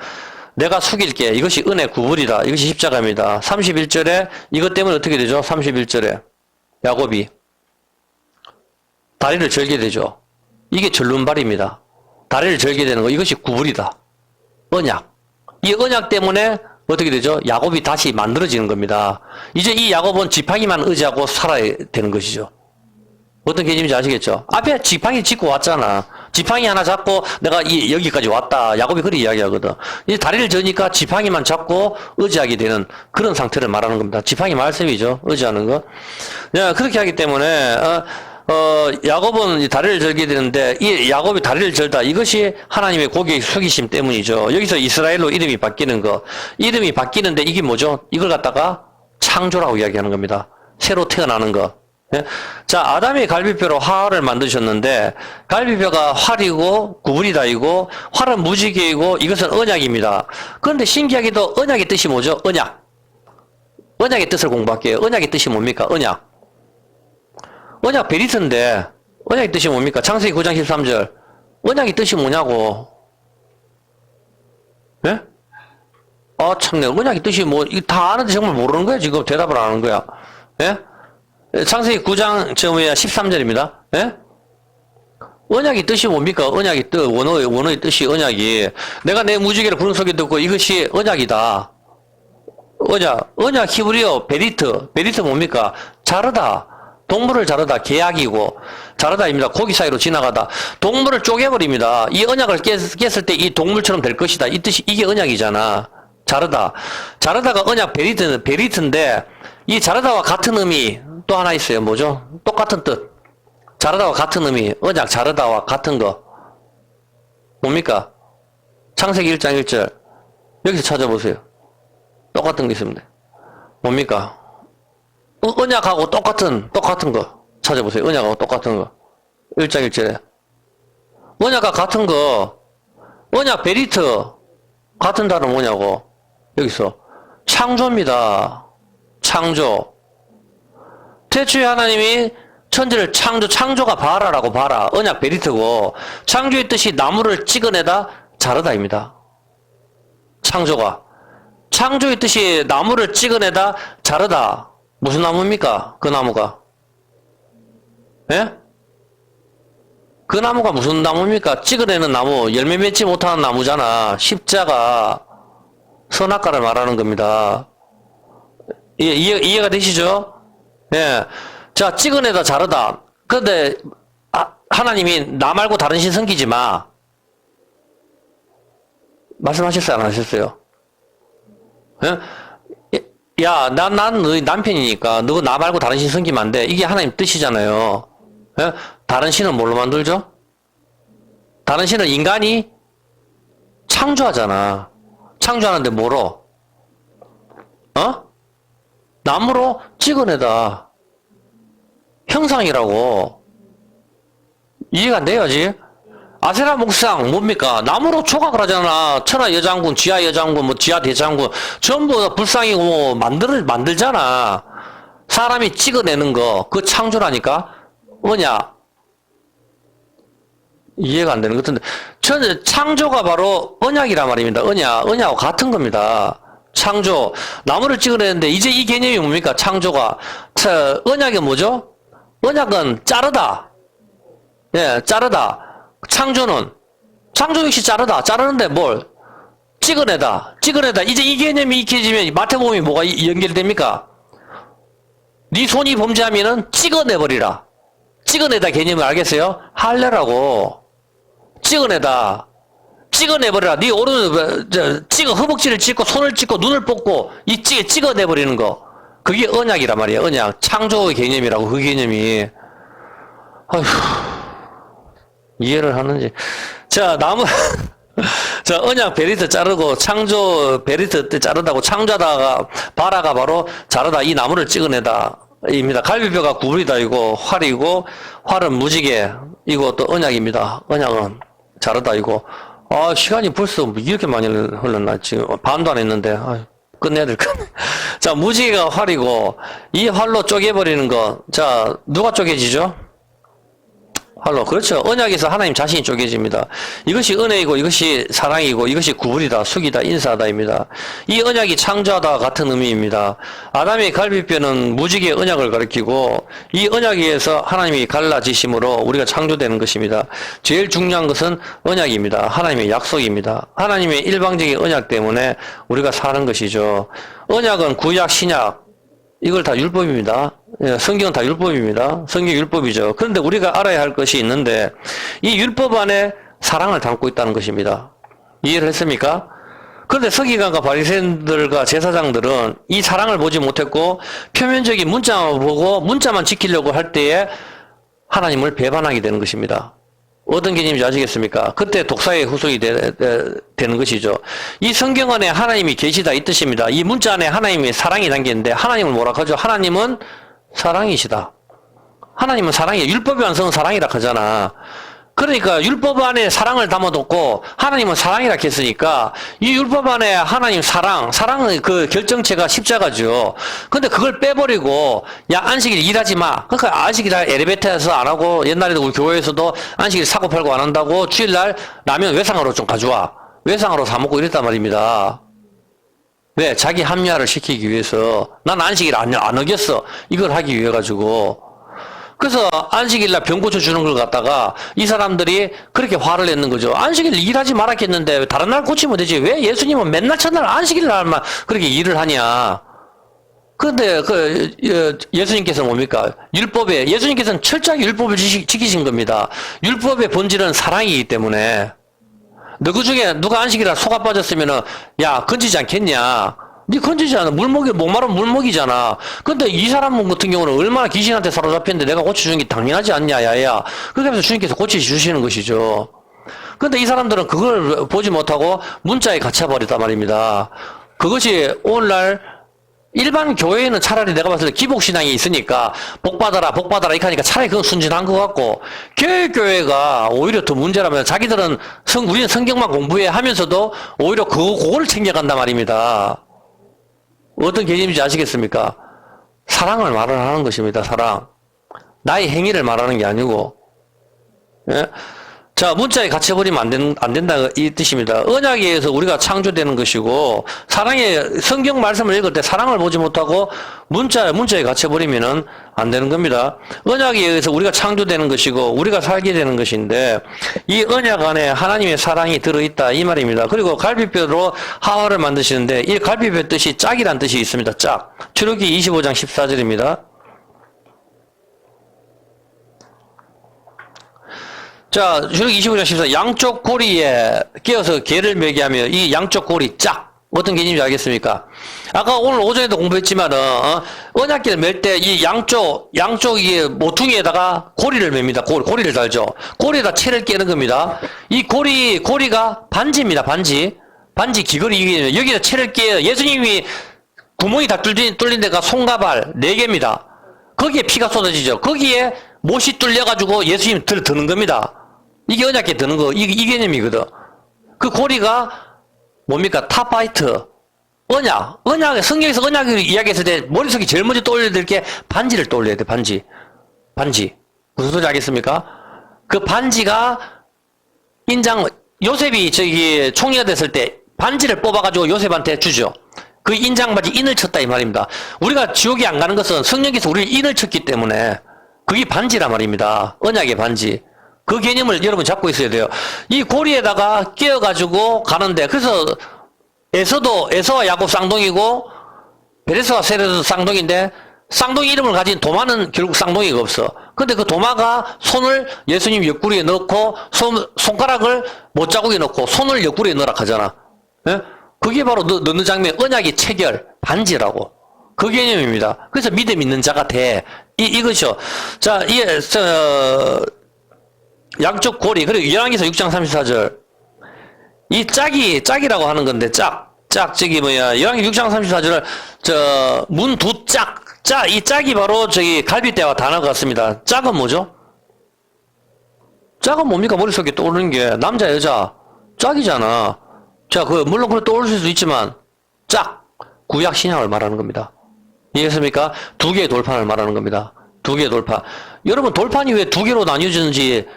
A: 내가 숙일게. 이것이 은혜 구불이다. 이것이 십자가입니다. 31절에 이것 때문에 어떻게 되죠? 31절에 야곱이 다리를 절게 되죠. 이게 절름발입니다. 다리를 절게 되는 거. 이것이 구불이다. 언약. 이 언약 때문에 어떻게 되죠? 야곱이 다시 만들어지는 겁니다. 이제 이 야곱은 지팡이만 의지하고 살아야 되는 것이죠. 어떤 개념인지 아시겠죠? 앞에 지팡이 짚고 왔잖아. 지팡이 하나 잡고 내가 여기까지 왔다. 야곱이 그렇게 이야기하거든. 이제 다리를 저니까 지팡이만 잡고 의지하게 되는 그런 상태를 말하는 겁니다. 지팡이 말씀이죠. 의지하는 거. 그렇게 하기 때문에 야곱은 다리를 절게 되는데 이 야곱이 다리를 절다. 이것이 하나님의 고개 숙이심 때문이죠. 여기서 이스라엘로 이름이 바뀌는 거. 이름이 바뀌는데 이게 뭐죠? 이걸 갖다가 창조라고 이야기하는 겁니다. 새로 태어나는 거. 예? 자, 아담이 갈비뼈로 화를 만드셨는데 갈비뼈가 활이고 구분이다이고 활은 무지개이고 이것은 언약입니다. 그런데 신기하게도 언약의 뜻이 뭐죠? 언약. 언약의 뜻을 공부할게요. 언약의 뜻이 뭡니까? 언약. 언약 베리트인데 언약의 뜻이 뭡니까? 창세기 9장 13절. 언약의 뜻이 뭐냐고. 예? 참네. 언약의 뜻이 뭐, 이거 다 아는데 정말 모르는 거야? 지금 대답을 안 하는 거야. 예? 창세기 9장 13절입니다. 예? 언약의 뜻이 뭡니까? 언약의 뜻, 원어의 뜻이 언약이. 내가 내 무지개를 구름 속에 듣고 이것이 언약이다. 언약 히브리어 베리트 뭡니까? 자르다. 동물을 자르다. 계약이고 자르다입니다. 고기 사이로 지나가다. 동물을 쪼개버립니다. 이 언약을 깼을 때 이 동물처럼 될 것이다. 이 뜻이 이게 언약이잖아. 자르다. 자르다가 언약 베리트인데 이 자르다와 같은 의미 또 하나 있어요. 뭐죠? 똑같은 뜻. 자르다와 같은 의미. 언약 자르다와 같은 거. 뭡니까? 창세기 1장 1절. 여기서 찾아보세요. 똑같은 게 있습니다. 뭡니까? 언약하고 똑같은 거. 찾아보세요. 언약하고 똑같은 거. 1장 1절에. 언약과 같은 거. 언약 베리트. 같은 단어 뭐냐고. 여기서. 창조입니다. 창조. 태초에 하나님이 천지를 창조가 바라라고 바라. 언약 베리트고. 창조의 뜻이 나무를 찍어내다 자르다입니다. 창조가. 창조의 뜻이 나무를 찍어내다 자르다. 무슨 나무입니까? 그 나무가. 예? 그 나무가 무슨 나무입니까? 찍어내는 나무, 열매 맺지 못하는 나무잖아. 십자가, 선악과를 말하는 겁니다. 이해가 되시죠? 예. 자, 찍어내다 자르다. 근데, 하나님이 나 말고 다른 신 섬기지 마. 말씀하셨어요? 안 하셨어요? 예? 야, 난 너희 남편이니까 너 나 말고 다른 신 섬기면 안 돼. 이게 하나님 뜻이잖아요. 예? 다른 신은 뭘로 만들죠? 다른 신은 인간이 창조하잖아. 창조하는데 뭐로? 나무로 찍어내다. 형상이라고. 이해가 안 돼야지. 아세라 목상 뭡니까? 나무로 조각을 하잖아. 천하 여장군, 지하 여장군, 뭐 지하 대장군 전부 불상이고 뭐 만들잖아. 사람이 찍어내는 거, 그 창조라니까. 뭐냐? 이해가 안 되는 것 같은데. 창조가 바로 언약이란 말입니다. 언약하고 같은 겁니다. 창조. 나무를 찍어내는데 이제 이 개념이 뭡니까? 창조가. 언약이 뭐죠? 언약은 자르다. 예, 자르다. 창조 역시 자르다. 자르는데 뭘? 찍어내다. 이제 이 개념이 익혀지면 마태복음이 뭐가 연결됩니까? 네 손이 범죄하면은 찍어내버리라. 찍어내다 개념을 알겠어요? 할례라고. 찍어내버려라. 네 허벅지를 찍고 손을 찍고 눈을 뽑고 이 찍어내버리는 거. 그게 언약이란 말이에요. 언약. 창조의 개념이라고 그 개념이. 아휴. 이해를 하는지. 자, 자, 언약 베리트 자르고 창조 베리트 때 자르다고 창조하다가 바라가 바로 자르다 이 나무를 찍어내다. 입니다. 갈비뼈가 구부리다 이고 활은 무지개 이거 또 언약입니다. 언약은 자르다 이고 시간이 벌써 이렇게 많이 흘렀나 지금 반도 안 했는데 끝내야 될 것 같네. 자, 무지개가 활이고 이 활로 쪼개버리는 거. 자, 누가 쪼개지죠? 활로. 그렇죠. 언약에서 하나님 자신이 쪼개집니다. 이것이 은혜이고 이것이 사랑이고 이것이 구불이다, 숙이다, 인사하다입니다. 이 언약이 창조하다 같은 의미입니다. 아담의 갈비뼈는 무지개 언약을 가리키고 이 언약에 의해서 하나님이 갈라지심으로 우리가 창조되는 것입니다. 제일 중요한 것은 언약입니다. 하나님의 약속입니다. 하나님의 일방적인 언약 때문에 우리가 사는 것이죠. 언약은 구약, 신약 이걸 다 율법입니다. 성경은 다 율법입니다. 성경 율법이죠. 그런데 우리가 알아야 할 것이 있는데 이 율법 안에 사랑을 담고 있다는 것입니다. 이해를 했습니까? 그런데 서기관과 바리새인들과 제사장들은 이 사랑을 보지 못했고 표면적인 문자만 보고 문자만 지키려고 할 때에 하나님을 배반하게 되는 것입니다. 어떤 개념인지 아시겠습니까? 그때 독사의 후손이 되는 것이죠. 이 성경 안에 하나님이 계시다 이 뜻입니다. 이 문자 안에 하나님의 사랑이 담겼는데 하나님을 뭐라 하죠? 하나님은 사랑이시다. 하나님은 사랑이에요. 율법의 완성은 사랑이라 하잖아. 그러니까 율법 안에 사랑을 담아뒀고 하나님은 사랑이라 했으니까 이 율법 안에 하나님 사랑은 그 결정체가 십자가죠. 근데 그걸 빼버리고 야 안식일 일하지 마. 그러니까 안식일 엘리베이터에서 안 하고 옛날에도 우리 교회에서도 안식일 사고 팔고 안 한다고 주일날 라면 외상으로 좀 가져와. 외상으로 사 먹고 이랬단 말입니다. 왜? 자기 합리화를 시키기 위해서. 난 안식일 안 어겼어. 이걸 하기 위해 가지고. 그래서 안식일날 병 고쳐주는 걸 갖다가 이 사람들이 그렇게 화를 냈는 거죠. 안식일 일하지 말았겠는데 다른 날 고치면 되지. 왜 예수님은 맨날 첫날 안식일날만 그렇게 일을 하냐. 그런데 예수님께서는 뭡니까? 예수님께서는 철저하게 율법을 지키신 겁니다. 율법의 본질은 사랑이기 때문에 너그 중에 누가 안식일날 속아 빠졌으면은 야 건지지 않겠냐. 니 건지지 않아. 목마른 물먹이잖아. 근데 이 사람 같은 경우는 얼마나 귀신한테 사로잡혔는데 내가 고쳐주는 게 당연하지 않냐, 야야. 그렇게 하면서 주님께서 고쳐주시는 것이죠. 근데 이 사람들은 그걸 보지 못하고 문자에 갇혀버렸단 말입니다. 그것이 오늘날 일반 교회에는 차라리 내가 봤을 때 기복신앙이 있으니까 복받아라 이렇게 하니까 차라리 그건 순진한 것 같고 교회가 오히려 더 문제라면 자기들은 우리는 성경만 공부해 하면서도 오히려 그거를 챙겨간단 말입니다. 어떤 개념인지 아시겠습니까? 사랑을 말을 하는 것입니다. 사랑. 나의 행위를 말하는 게 아니고. 예? 자, 문자에 갇혀버리면 안 된다 이 뜻입니다. 언약에 의해서 우리가 창조되는 것이고 성경 말씀을 읽을 때 사랑을 보지 못하고 문자에 갇혀버리면 안 되는 겁니다. 언약에 의해서 우리가 창조되는 것이고 우리가 살게 되는 것인데 이 언약 안에 하나님의 사랑이 들어있다 이 말입니다. 그리고 갈비뼈로 하와를 만드시는데 이 갈비뼈 뜻이 짝이란 뜻이 있습니다. 짝. 출애굽기 25장 14절입니다. 자, 출애굽기 25장 14절 양쪽 고리에 끼어서 개를 매게 하며 이 양쪽 고리 짝 어떤 개념인지 알겠습니까? 아까 오늘 오전에도 공부했지만은 언약궤를 맬 때 이 양쪽 이 모퉁이에다가 고리를 맵니다. 고리를 달죠. 고리에다 채를 깨는 겁니다. 이 고리가 반지입니다. 반지 귀걸이 여기다 채를 깨요. 예수님이 구멍이 다 뚫린 데가 손가발 4개입니다. 거기에 피가 쏟아지죠. 거기에 못이 뚫려가지고 예수님 드는 겁니다. 이게 언약궤 드는 거, 이 개념이거든. 그 고리가 뭡니까? 탑파이트. 언약에, 성경에서 언약을 이야기했을 때 머릿속에 제일 먼저 떠올려야 될 게 반지를 떠올려야 돼, 반지. 무슨 소리 알겠습니까? 그 반지가 요셉이 총리가 됐을 때 반지를 뽑아가지고 요셉한테 주죠. 그 인장바지 인을 쳤다 이 말입니다. 우리가 지옥에 안 가는 것은 성령께서 우리를 인을 쳤기 때문에 그게 반지란 말입니다. 언약의 반지. 그 개념을 여러분 잡고 있어야 돼요. 이 고리에다가 끼어가지고 가는데, 그래서 에서와 야곱 쌍둥이고 베레스와 세레도 쌍둥이인데, 쌍둥이 이름을 가진 도마는 결국 쌍둥이가 없어. 근데 그 도마가 손을 예수님 옆구리에 넣고 손가락을 못자국에 넣고 손을 옆구리에 넣으라 하잖아. 예? 그게 바로 넣는 장면, 언약의 체결, 반지라고. 그 개념입니다. 그래서 믿음 있는 자가 돼. 이것이요. 자, 이게, 양쪽 고리, 그리고 열왕기서 6장 34절. 이 짝이라고 하는 건데, 열왕기 6장 34절을, 문 두 이 짝이 바로 갈빗대와 단어가 같습니다. 짝은 뭐죠? 짝은 뭡니까? 머릿속에 떠오르는 게, 남자, 여자, 짝이잖아. 자, 물론 그래 떠오를 수도 있지만, 구약 신약을 말하는 겁니다. 이해했습니까? 두 개의 돌판을 말하는 겁니다. 두 개의 돌판. 여러분, 돌판이 왜 두 개로 나뉘어지는지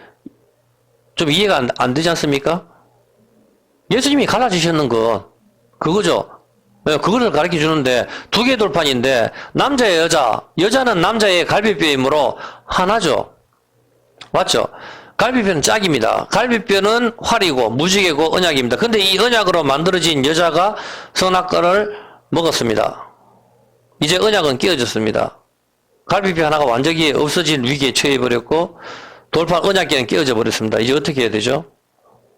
A: 좀 이해가 안 되지 않습니까? 예수님이 갈라지셨는 건 그거죠. 그거를 가르쳐 주는데 두 개의 돌판인데 남자의 여자는 남자의 갈비뼈이므로 하나죠. 맞죠? 갈비뼈는 짝입니다. 갈비뼈는 활이고 무지개고 언약입니다. 근데 이 언약으로 만들어진 여자가 선악과를 먹었습니다. 이제 언약은 깨어졌습니다. 갈비뼈 하나가 완전히 없어진 위기에 처해버렸고 돌판 언약계는 깨어져 버렸습니다. 이제 어떻게 해야 되죠?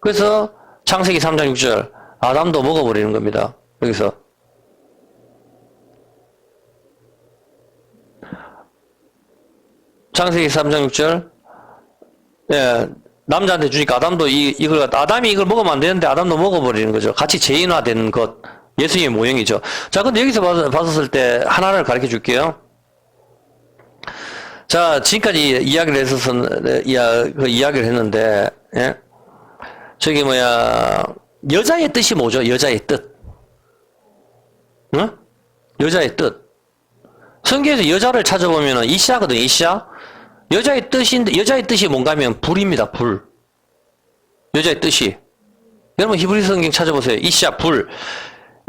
A: 그래서 창세기 3장 6절 아담도 먹어버리는 겁니다. 여기서 창세기 3장 6절 예, 남자한테 주니까 아담이 이걸 먹으면 안 되는데 아담도 먹어버리는 거죠. 같이 죄인화된 것. 예수님의 모형이죠. 자, 근데 여기서 봤었을 때 하나를 가르쳐 줄게요. 자, 지금까지 이야기를 이야기를 했는데, 예? 여자의 뜻이 뭐죠? 여자의 뜻. 응? 여자의 뜻. 성경에서 여자를 찾아보면은 이시아거든, 이시아. 여자의 뜻이 뭔가 하면 불입니다, 불. 여자의 뜻이. 여러분 히브리 성경 찾아보세요. 이시아, 불.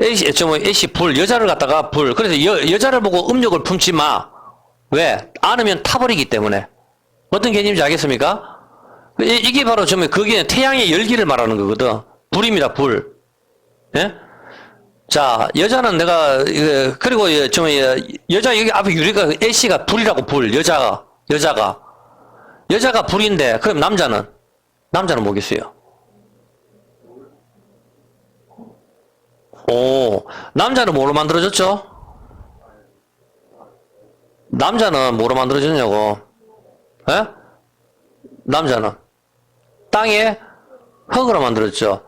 A: 애시 불, 여자를 갖다가 불. 그래서 여자를 보고 음욕을 품지 마. 왜? 안으면 타버리기 때문에. 어떤 개념인지 알겠습니까? 이게 바로 그게 태양의 열기를 말하는 거거든. 불입니다, 불. 예? 자, 여자는 그리고 여자 여기 앞에 유리가 애시가 불이라고 불. 여자가 불인데, 그럼 남자는 뭐겠어요? 남자는 뭐로 만들어졌죠? 남자는 뭐로 만들어졌냐고? 에? 남자는 땅에 흙으로 만들어졌죠.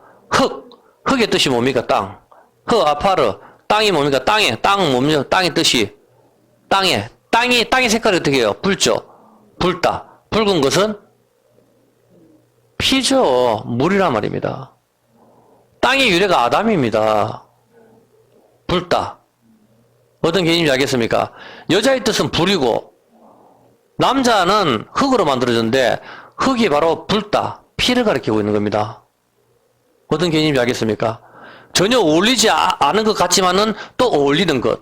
A: 흙의 뜻이 뭡니까? 땅. 아파르. 땅이 뭡니까? 땅 뭡니까? 땅의 뜻이. 땅의 색깔이 어떻게 해요? 붉죠? 붉다. 붉은 것은 피죠. 물이란 말입니다. 땅의 유래가 아담입니다. 붉다. 어떤 개념인지 알겠습니까? 여자의 뜻은 불이고 남자는 흙으로 만들어졌는데 흙이 바로 붉다. 피를 가리키고 있는 겁니다. 어떤 개념인지 알겠습니까? 전혀 어울리지 않은 것 같지만은 또 어울리는 것.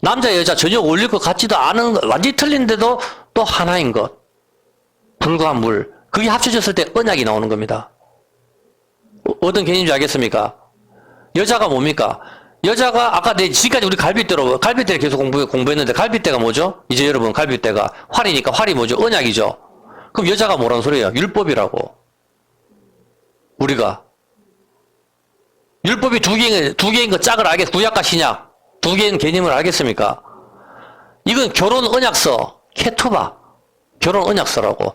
A: 남자, 여자 전혀 어울릴 것 같지도 않은 것, 완전히 틀린데도 또 하나인 것. 불과 물. 그게 합쳐졌을 때 언약이 나오는 겁니다. 어떤 개념인지 알겠습니까? 여자가 뭡니까? 여자가 아까 지금까지 우리 갈빗대를 계속 공부했는데 갈빗대가 뭐죠? 이제 여러분 갈빗대가 활이니까 활이 뭐죠? 언약이죠. 그럼 여자가 뭐라는 소리예요? 율법이라고. 우리가 율법이 두 개인 거 짝을 구약과 신약 두 개인 개념을 알겠습니까? 이건 결혼 언약서 케투바 결혼 언약서라고.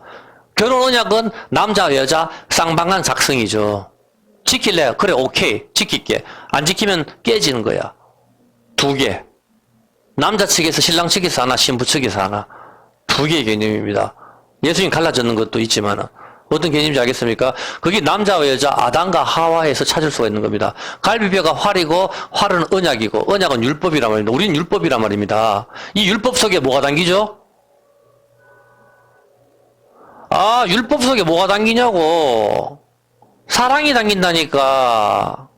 A: 결혼 언약은 남자와 여자 쌍방한 작성이죠. 지킬래? 그래, 오케이. 지킬게. 안 지키면 깨지는 거야. 두 개. 남자 측에서, 신랑 측에서 하나, 신부 측에서 하나. 두 개의 개념입니다. 예수님 갈라졌는 것도 있지만은. 어떤 개념인지 알겠습니까? 그게 남자와 여자, 아담과 하와에서 찾을 수가 있는 겁니다. 갈비뼈가 활이고, 활은 언약이고, 언약은 율법이란 말입니다. 우리는 율법이란 말입니다. 이 율법 속에 뭐가 담기죠? 율법 속에 뭐가 담기냐고. 사랑이 담긴다니까.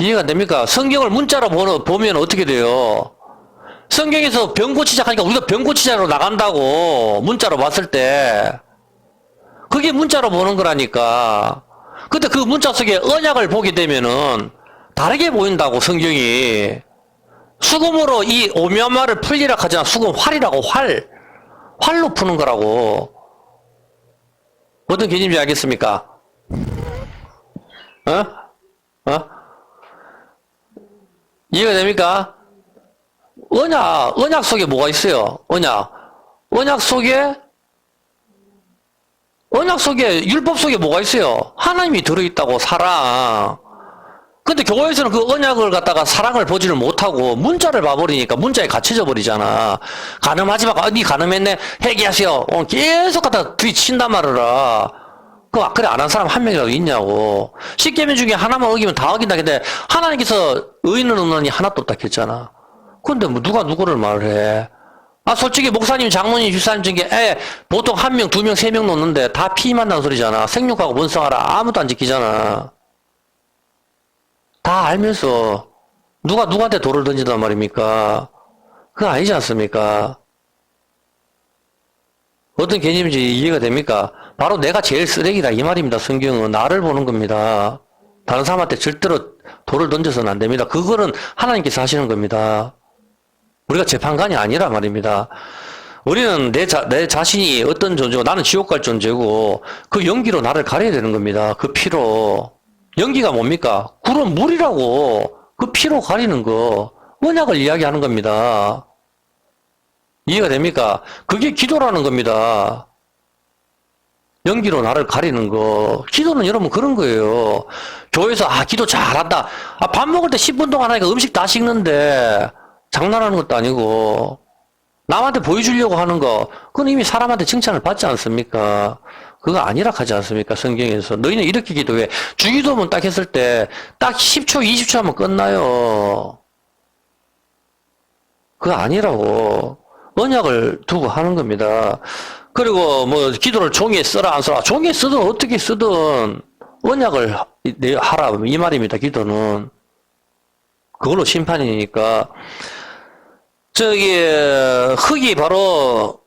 A: 이해가 안 됩니까? 성경을 문자로 보면 어떻게 돼요? 성경에서 병 고치자 하니까 우리가 병 고치자로 나간다고, 문자로 봤을 때. 그게 문자로 보는 거라니까. 근데 그 문자 속에 언약을 보게 되면은 다르게 보인다고, 성경이. 수금으로 이 오묘한 말을 풀리라 하잖아. 수금 활이라고, 활. 활로 푸는 거라고. 어떤 개념인지 알겠습니까? 어? 이해가 됩니까? 언약 속에 뭐가 있어요? 언약 속에 율법 속에 뭐가 있어요? 하나님이 들어있다고, 사랑. 근데 교회에서는 그 언약을 갖다가 사랑을 보지를 못하고 문자를 봐버리니까 문자에 갇혀져 버리잖아. 간음하지 마. 니 간음했네. 회개하세요. 계속 갖다 들이친단 말이라. 그래 안 한 사람 한 명이라도 있냐고. 10계명 중에 하나만 어기면 다 어긴다. 근데 하나님께서 의인은 없느니 하나도 없다 했잖아. 근데 뭐 누가 누구를 말해. 솔직히 목사님, 장모님, 집사님 중에 보통 한 명, 두 명, 세 명 놓는데 다 피만 난는 소리잖아. 생육하고 번성하라. 아무도 안 지키잖아. 다 알면서 누가 누구한테 돌을 던진단 말입니까? 그거 아니지 않습니까? 어떤 개념인지 이해가 됩니까? 바로 내가 제일 쓰레기다 이 말입니다. 성경은 나를 보는 겁니다. 다른 사람한테 절대로 돌을 던져서는 안 됩니다. 그거는 하나님께서 하시는 겁니다. 우리가 재판관이 아니라 말입니다. 우리는 내 자신이 어떤 존재고 나는 지옥 갈 존재고 그 연기로 나를 가려야 되는 겁니다. 그 피로. 연기가 뭡니까? 구름 물이라고. 그 피로 가리는 거. 언약을 이야기하는 겁니다. 이해가 됩니까? 그게 기도라는 겁니다. 연기로 나를 가리는 거. 기도는 여러분 그런 거예요. 교회에서 기도 잘한다. 밥 먹을 때 10분 동안 하니까 음식 다 식는데 장난하는 것도 아니고 남한테 보여주려고 하는 거 그건 이미 사람한테 칭찬을 받지 않습니까? 그거 아니라 하지 않습니까? 성경에서. 너희는 이렇게 기도해. 주기도문 딱 했을 때 딱 10초, 20초 하면 끝나요. 그거 아니라고. 언약을 두고 하는 겁니다. 그리고 뭐 기도를 종이에 써라 안 써라. 종이에 쓰든 어떻게 쓰든 언약을 하라 이 말입니다. 기도는. 그걸로 심판이니까. 흙이 바로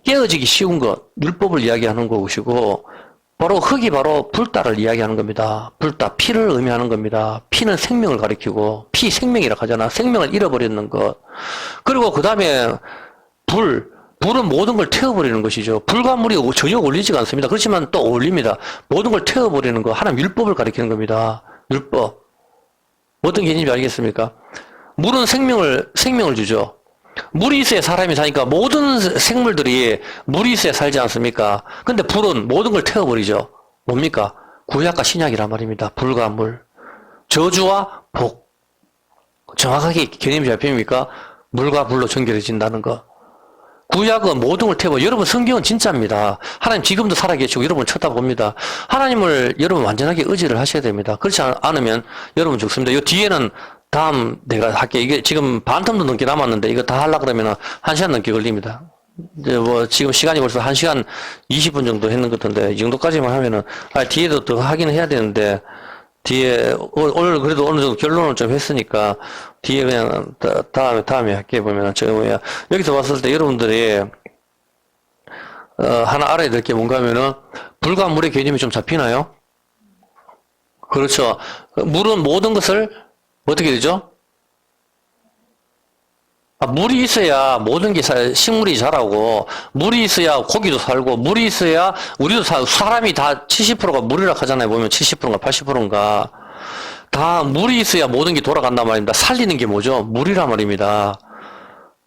A: 깨어지기 쉬운 것, 율법을 이야기하는 것이고, 바로 흙이 바로 불다를 이야기하는 겁니다. 불다, 피를 의미하는 겁니다. 피는 생명을 가리키고, 생명이라고 하잖아. 생명을 잃어버리는 것. 그리고 그 다음에 불은 모든 걸 태워버리는 것이죠. 불과 물이 전혀 어울리지가 않습니다. 그렇지만 또 어울립니다. 모든 걸 태워버리는 거, 하나님 율법을 가리키는 겁니다. 율법. 어떤 개념인지 알겠습니까? 물은 생명을 주죠. 물이 있어야 사람이 사니까 모든 생물들이 물이 있어야 살지 않습니까? 근데 불은 모든 걸 태워버리죠. 뭡니까? 구약과 신약이란 말입니다. 불과 물. 저주와 복. 정확하게 개념이 잡힙니까? 물과 불로 전결해진다는 거. 구약은 모든 걸 태워. 여러분 성경은 진짜입니다. 하나님 지금도 살아계시고 여러분 쳐다봅니다. 하나님을 여러분 완전하게 의지를 하셔야 됩니다. 그렇지 않으면 여러분 죽습니다. 이 뒤에는 다음 내가 할게. 이게 지금 반텀도 넘게 남았는데 이거 다 하려고 그러면 1시간 넘게 걸립니다. 이제 뭐 지금 시간이 벌써 1시간 20분 정도 했는 것 같은데 이 정도까지만 하면은 뒤에도 더 하긴 해야 되는데 뒤에 오늘 그래도 어느 정도 결론을 좀 했으니까 뒤에 그냥 다음에 할게 보면은 여기서 봤을 때 여러분들이 하나 알아야 될 게 뭔가 하면은 불과 물의 개념이 좀 잡히나요? 그렇죠. 물은 모든 것을 어떻게 되죠? 물이 있어야 모든 게 식물이 자라고, 물이 있어야 고기도 살고, 물이 있어야 우리도 사람이 다 70%가 물이라고 하잖아요. 보면 70%인가 80%인가. 다 물이 있어야 모든 게 돌아간단 말입니다. 살리는 게 뭐죠? 물이란 말입니다.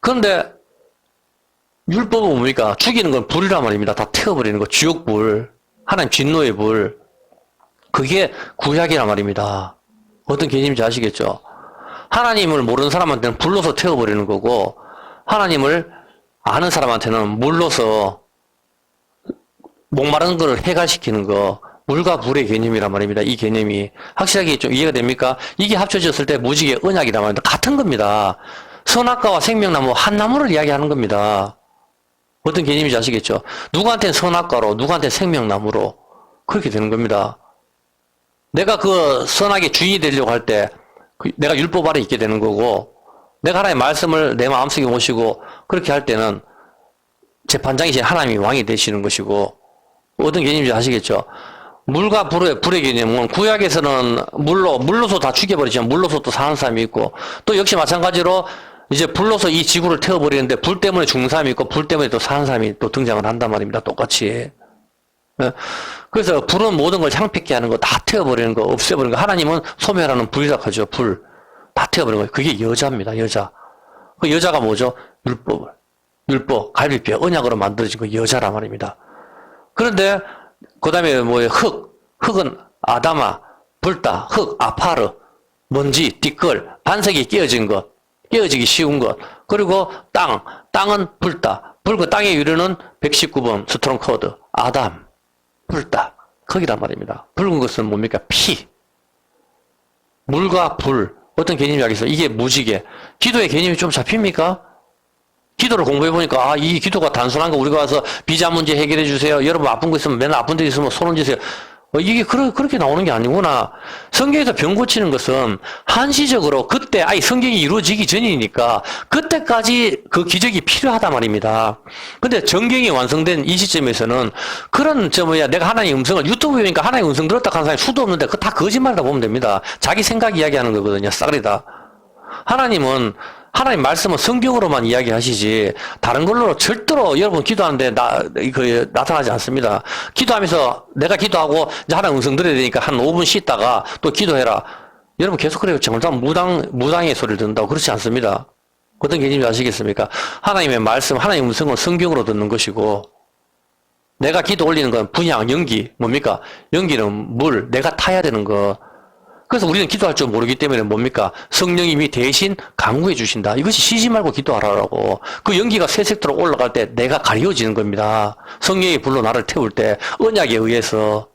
A: 그런데 율법은 뭡니까? 죽이는 건 불이란 말입니다. 다 태워버리는 거. 지옥불. 하나님 진노의 불. 그게 구약이란 말입니다. 어떤 개념인지 아시겠죠? 하나님을 모르는 사람한테는 불로서 태워버리는 거고, 하나님을 아는 사람한테는 물로서 목마른 것을 해갈시키는 거, 물과 불의 개념이란 말입니다. 이 개념이. 확실하게 좀 이해가 됩니까? 이게 합쳐졌을 때 무지개 언약이란 말입니다. 같은 겁니다. 선악과와 생명나무, 한 나무를 이야기하는 겁니다. 어떤 개념인지 아시겠죠? 누구한테는 선악과로, 누구한테는 생명나무로. 그렇게 되는 겁니다. 내가 그 선악의 주인이 되려고 할 때, 내가 율법 아래 있게 되는 거고, 내가 하나님의 말씀을 내 마음속에 모시고, 그렇게 할 때는 재판장이신 하나님이 왕이 되시는 것이고, 어떤 개념인지 아시겠죠? 물과 불의 개념은 구약에서는 물로서 다 죽여버리지만 물로서 또 사는 사람이 있고, 또 역시 마찬가지로 이제 불로서 이 지구를 태워버리는데 불 때문에 죽는 사람이 있고, 불 때문에 또 사는 사람이 또 등장을 한단 말입니다. 똑같이. 그래서 불은 모든 걸 창피케 하는 거, 다 태워버리는 거, 없애버리는 거. 하나님은 소멸하는 불이라고 불. 다 태워버리는 거예요. 그게 여자입니다. 여자. 그 여자가 뭐죠? 율법, 갈비뼈, 언약으로 만들어진 거 여자란 말입니다. 그런데 그 다음에 뭐예요? 흙은 아다마, 불다, 흙, 아파르, 먼지, 띠끌, 반석이 깨어진 것, 깨어지기 쉬운 것. 그리고 땅은 불다. 그 땅의 유래는 119번 스트롱 코드, 아담, 불다. 거기란 말입니다. 붉은 것은 뭡니까? 피. 물과 불. 어떤 개념이 알겠어요? 이게 무지개. 기도의 개념이 좀 잡힙니까? 기도를 공부해보니까, 이 기도가 단순한 거, 우리가 와서 비자 문제 해결해 주세요. 여러분 아픈 거 있으면, 맨날 아픈 데 있으면 손 얹으세요. 이게 그렇게 나오는 게 아니구나. 성경에서 병 고치는 것은 한시적으로 그때, 성경이 이루어지기 전이니까, 그때까지 그 기적이 필요하단 말입니다. 근데 정경이 완성된 이 시점에서는, 내가 하나님의 음성을, 유튜브에 보니까 하나님의 음성 들었다 하는 사람이 수도 없는데, 그거 다 거짓말이라고 보면 됩니다. 자기 생각 이야기하는 거거든요. 싸그리다. 하나님은 하나님 말씀은 성경으로만 이야기하시지 다른 걸로 절대로 여러분 기도하는데 나타나지 않습니다. 기도하면서 내가 기도하고 이제 하나님 음성 들어야 되니까 한 5분 쉬다가 또 기도해라. 여러분 계속 그래요. 정말 무당의 소리를 듣는다고 그렇지 않습니다. 어떤 개념인지 아시겠습니까? 하나님의 말씀, 하나님의 음성은 성경으로 듣는 것이고 내가 기도 올리는 건 분향, 연기. 뭡니까? 연기는 물, 내가 타야 되는 거. 그래서 우리는 기도할 줄 모르기 때문에 뭡니까? 성령님이 대신 강구해 주신다. 이것이 쉬지 말고 기도하라고. 그 연기가 새색도로 올라갈 때 내가 가리워지는 겁니다. 성령의 불로 나를 태울 때 언약에 의해서.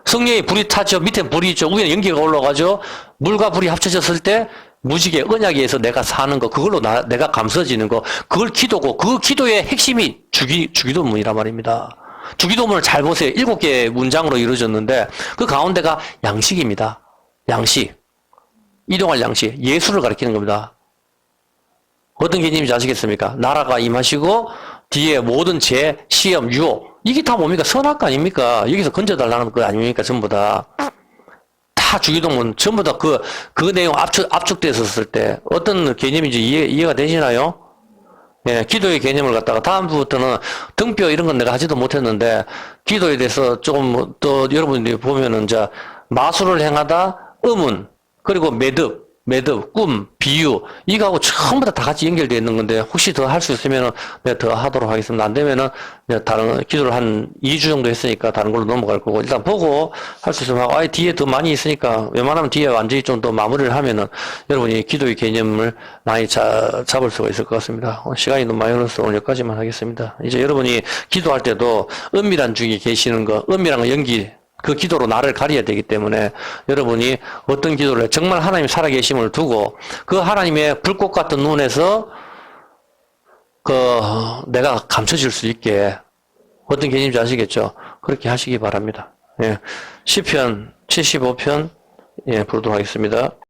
A: 성령의 불이 타죠. 밑에 불이 있죠. 위에 연기가 올라가죠. 물과 불이 합쳐졌을 때 무지개 언약에 의해서 내가 사는 거, 그걸로 내가 감싸지는 거, 그걸 기도고, 그 기도의 핵심이 주기도문이란 말입니다. 주기도문을 잘 보세요. 7개의 문장으로 이루어졌는데 그 가운데가 양식입니다. 양식. 이동할 양식. 예수를 가리키는 겁니다. 어떤 개념인지 아시겠습니까? 나라가 임하시고 뒤에 모든 죄, 시험, 유혹. 이게 다 뭡니까? 선악 아닙니까? 여기서 건져달라는 거 아닙니까? 전부 다. 다 주기도문 전부 다 그 내용 압축되어 있었을 때 어떤 개념인지 이해가 되시나요? 예, 기도의 개념을 갖다가 다음부터는 등뼈 이런 건 내가 하지도 못했는데 기도에 대해서 조금 또 여러분들이 보면은 이제 마술을 행하다 음운, 그리고 매듭, 꿈, 비유, 이거하고 전부 다 같이 연결되어 있는 건데, 혹시 더 할 수 있으면 내가 더 하도록 하겠습니다. 안 되면은 내가 다른 기도를 한 2주 정도 했으니까 다른 걸로 넘어갈 거고, 일단 보고 할 수 있으면 하고, 뒤에 더 많이 있으니까, 웬만하면 뒤에 완전히 좀 더 마무리를 하면은 여러분이 기도의 개념을 많이 잡을 수가 있을 것 같습니다. 시간이 너무 많이 흘러서 오늘 여기까지만 하겠습니다. 이제 여러분이 기도할 때도 은밀한 중에 계시는 거, 은밀한 거 연기, 그 기도로 나를 가려야 되기 때문에 여러분이 어떤 기도를 해 정말 하나님 살아계심을 두고 그 하나님의 불꽃 같은 눈에서 내가 감춰질 수 있게 어떤 개념인지 아시겠죠? 그렇게 하시기 바랍니다. 예. 시편 75편 부르도록 하겠습니다.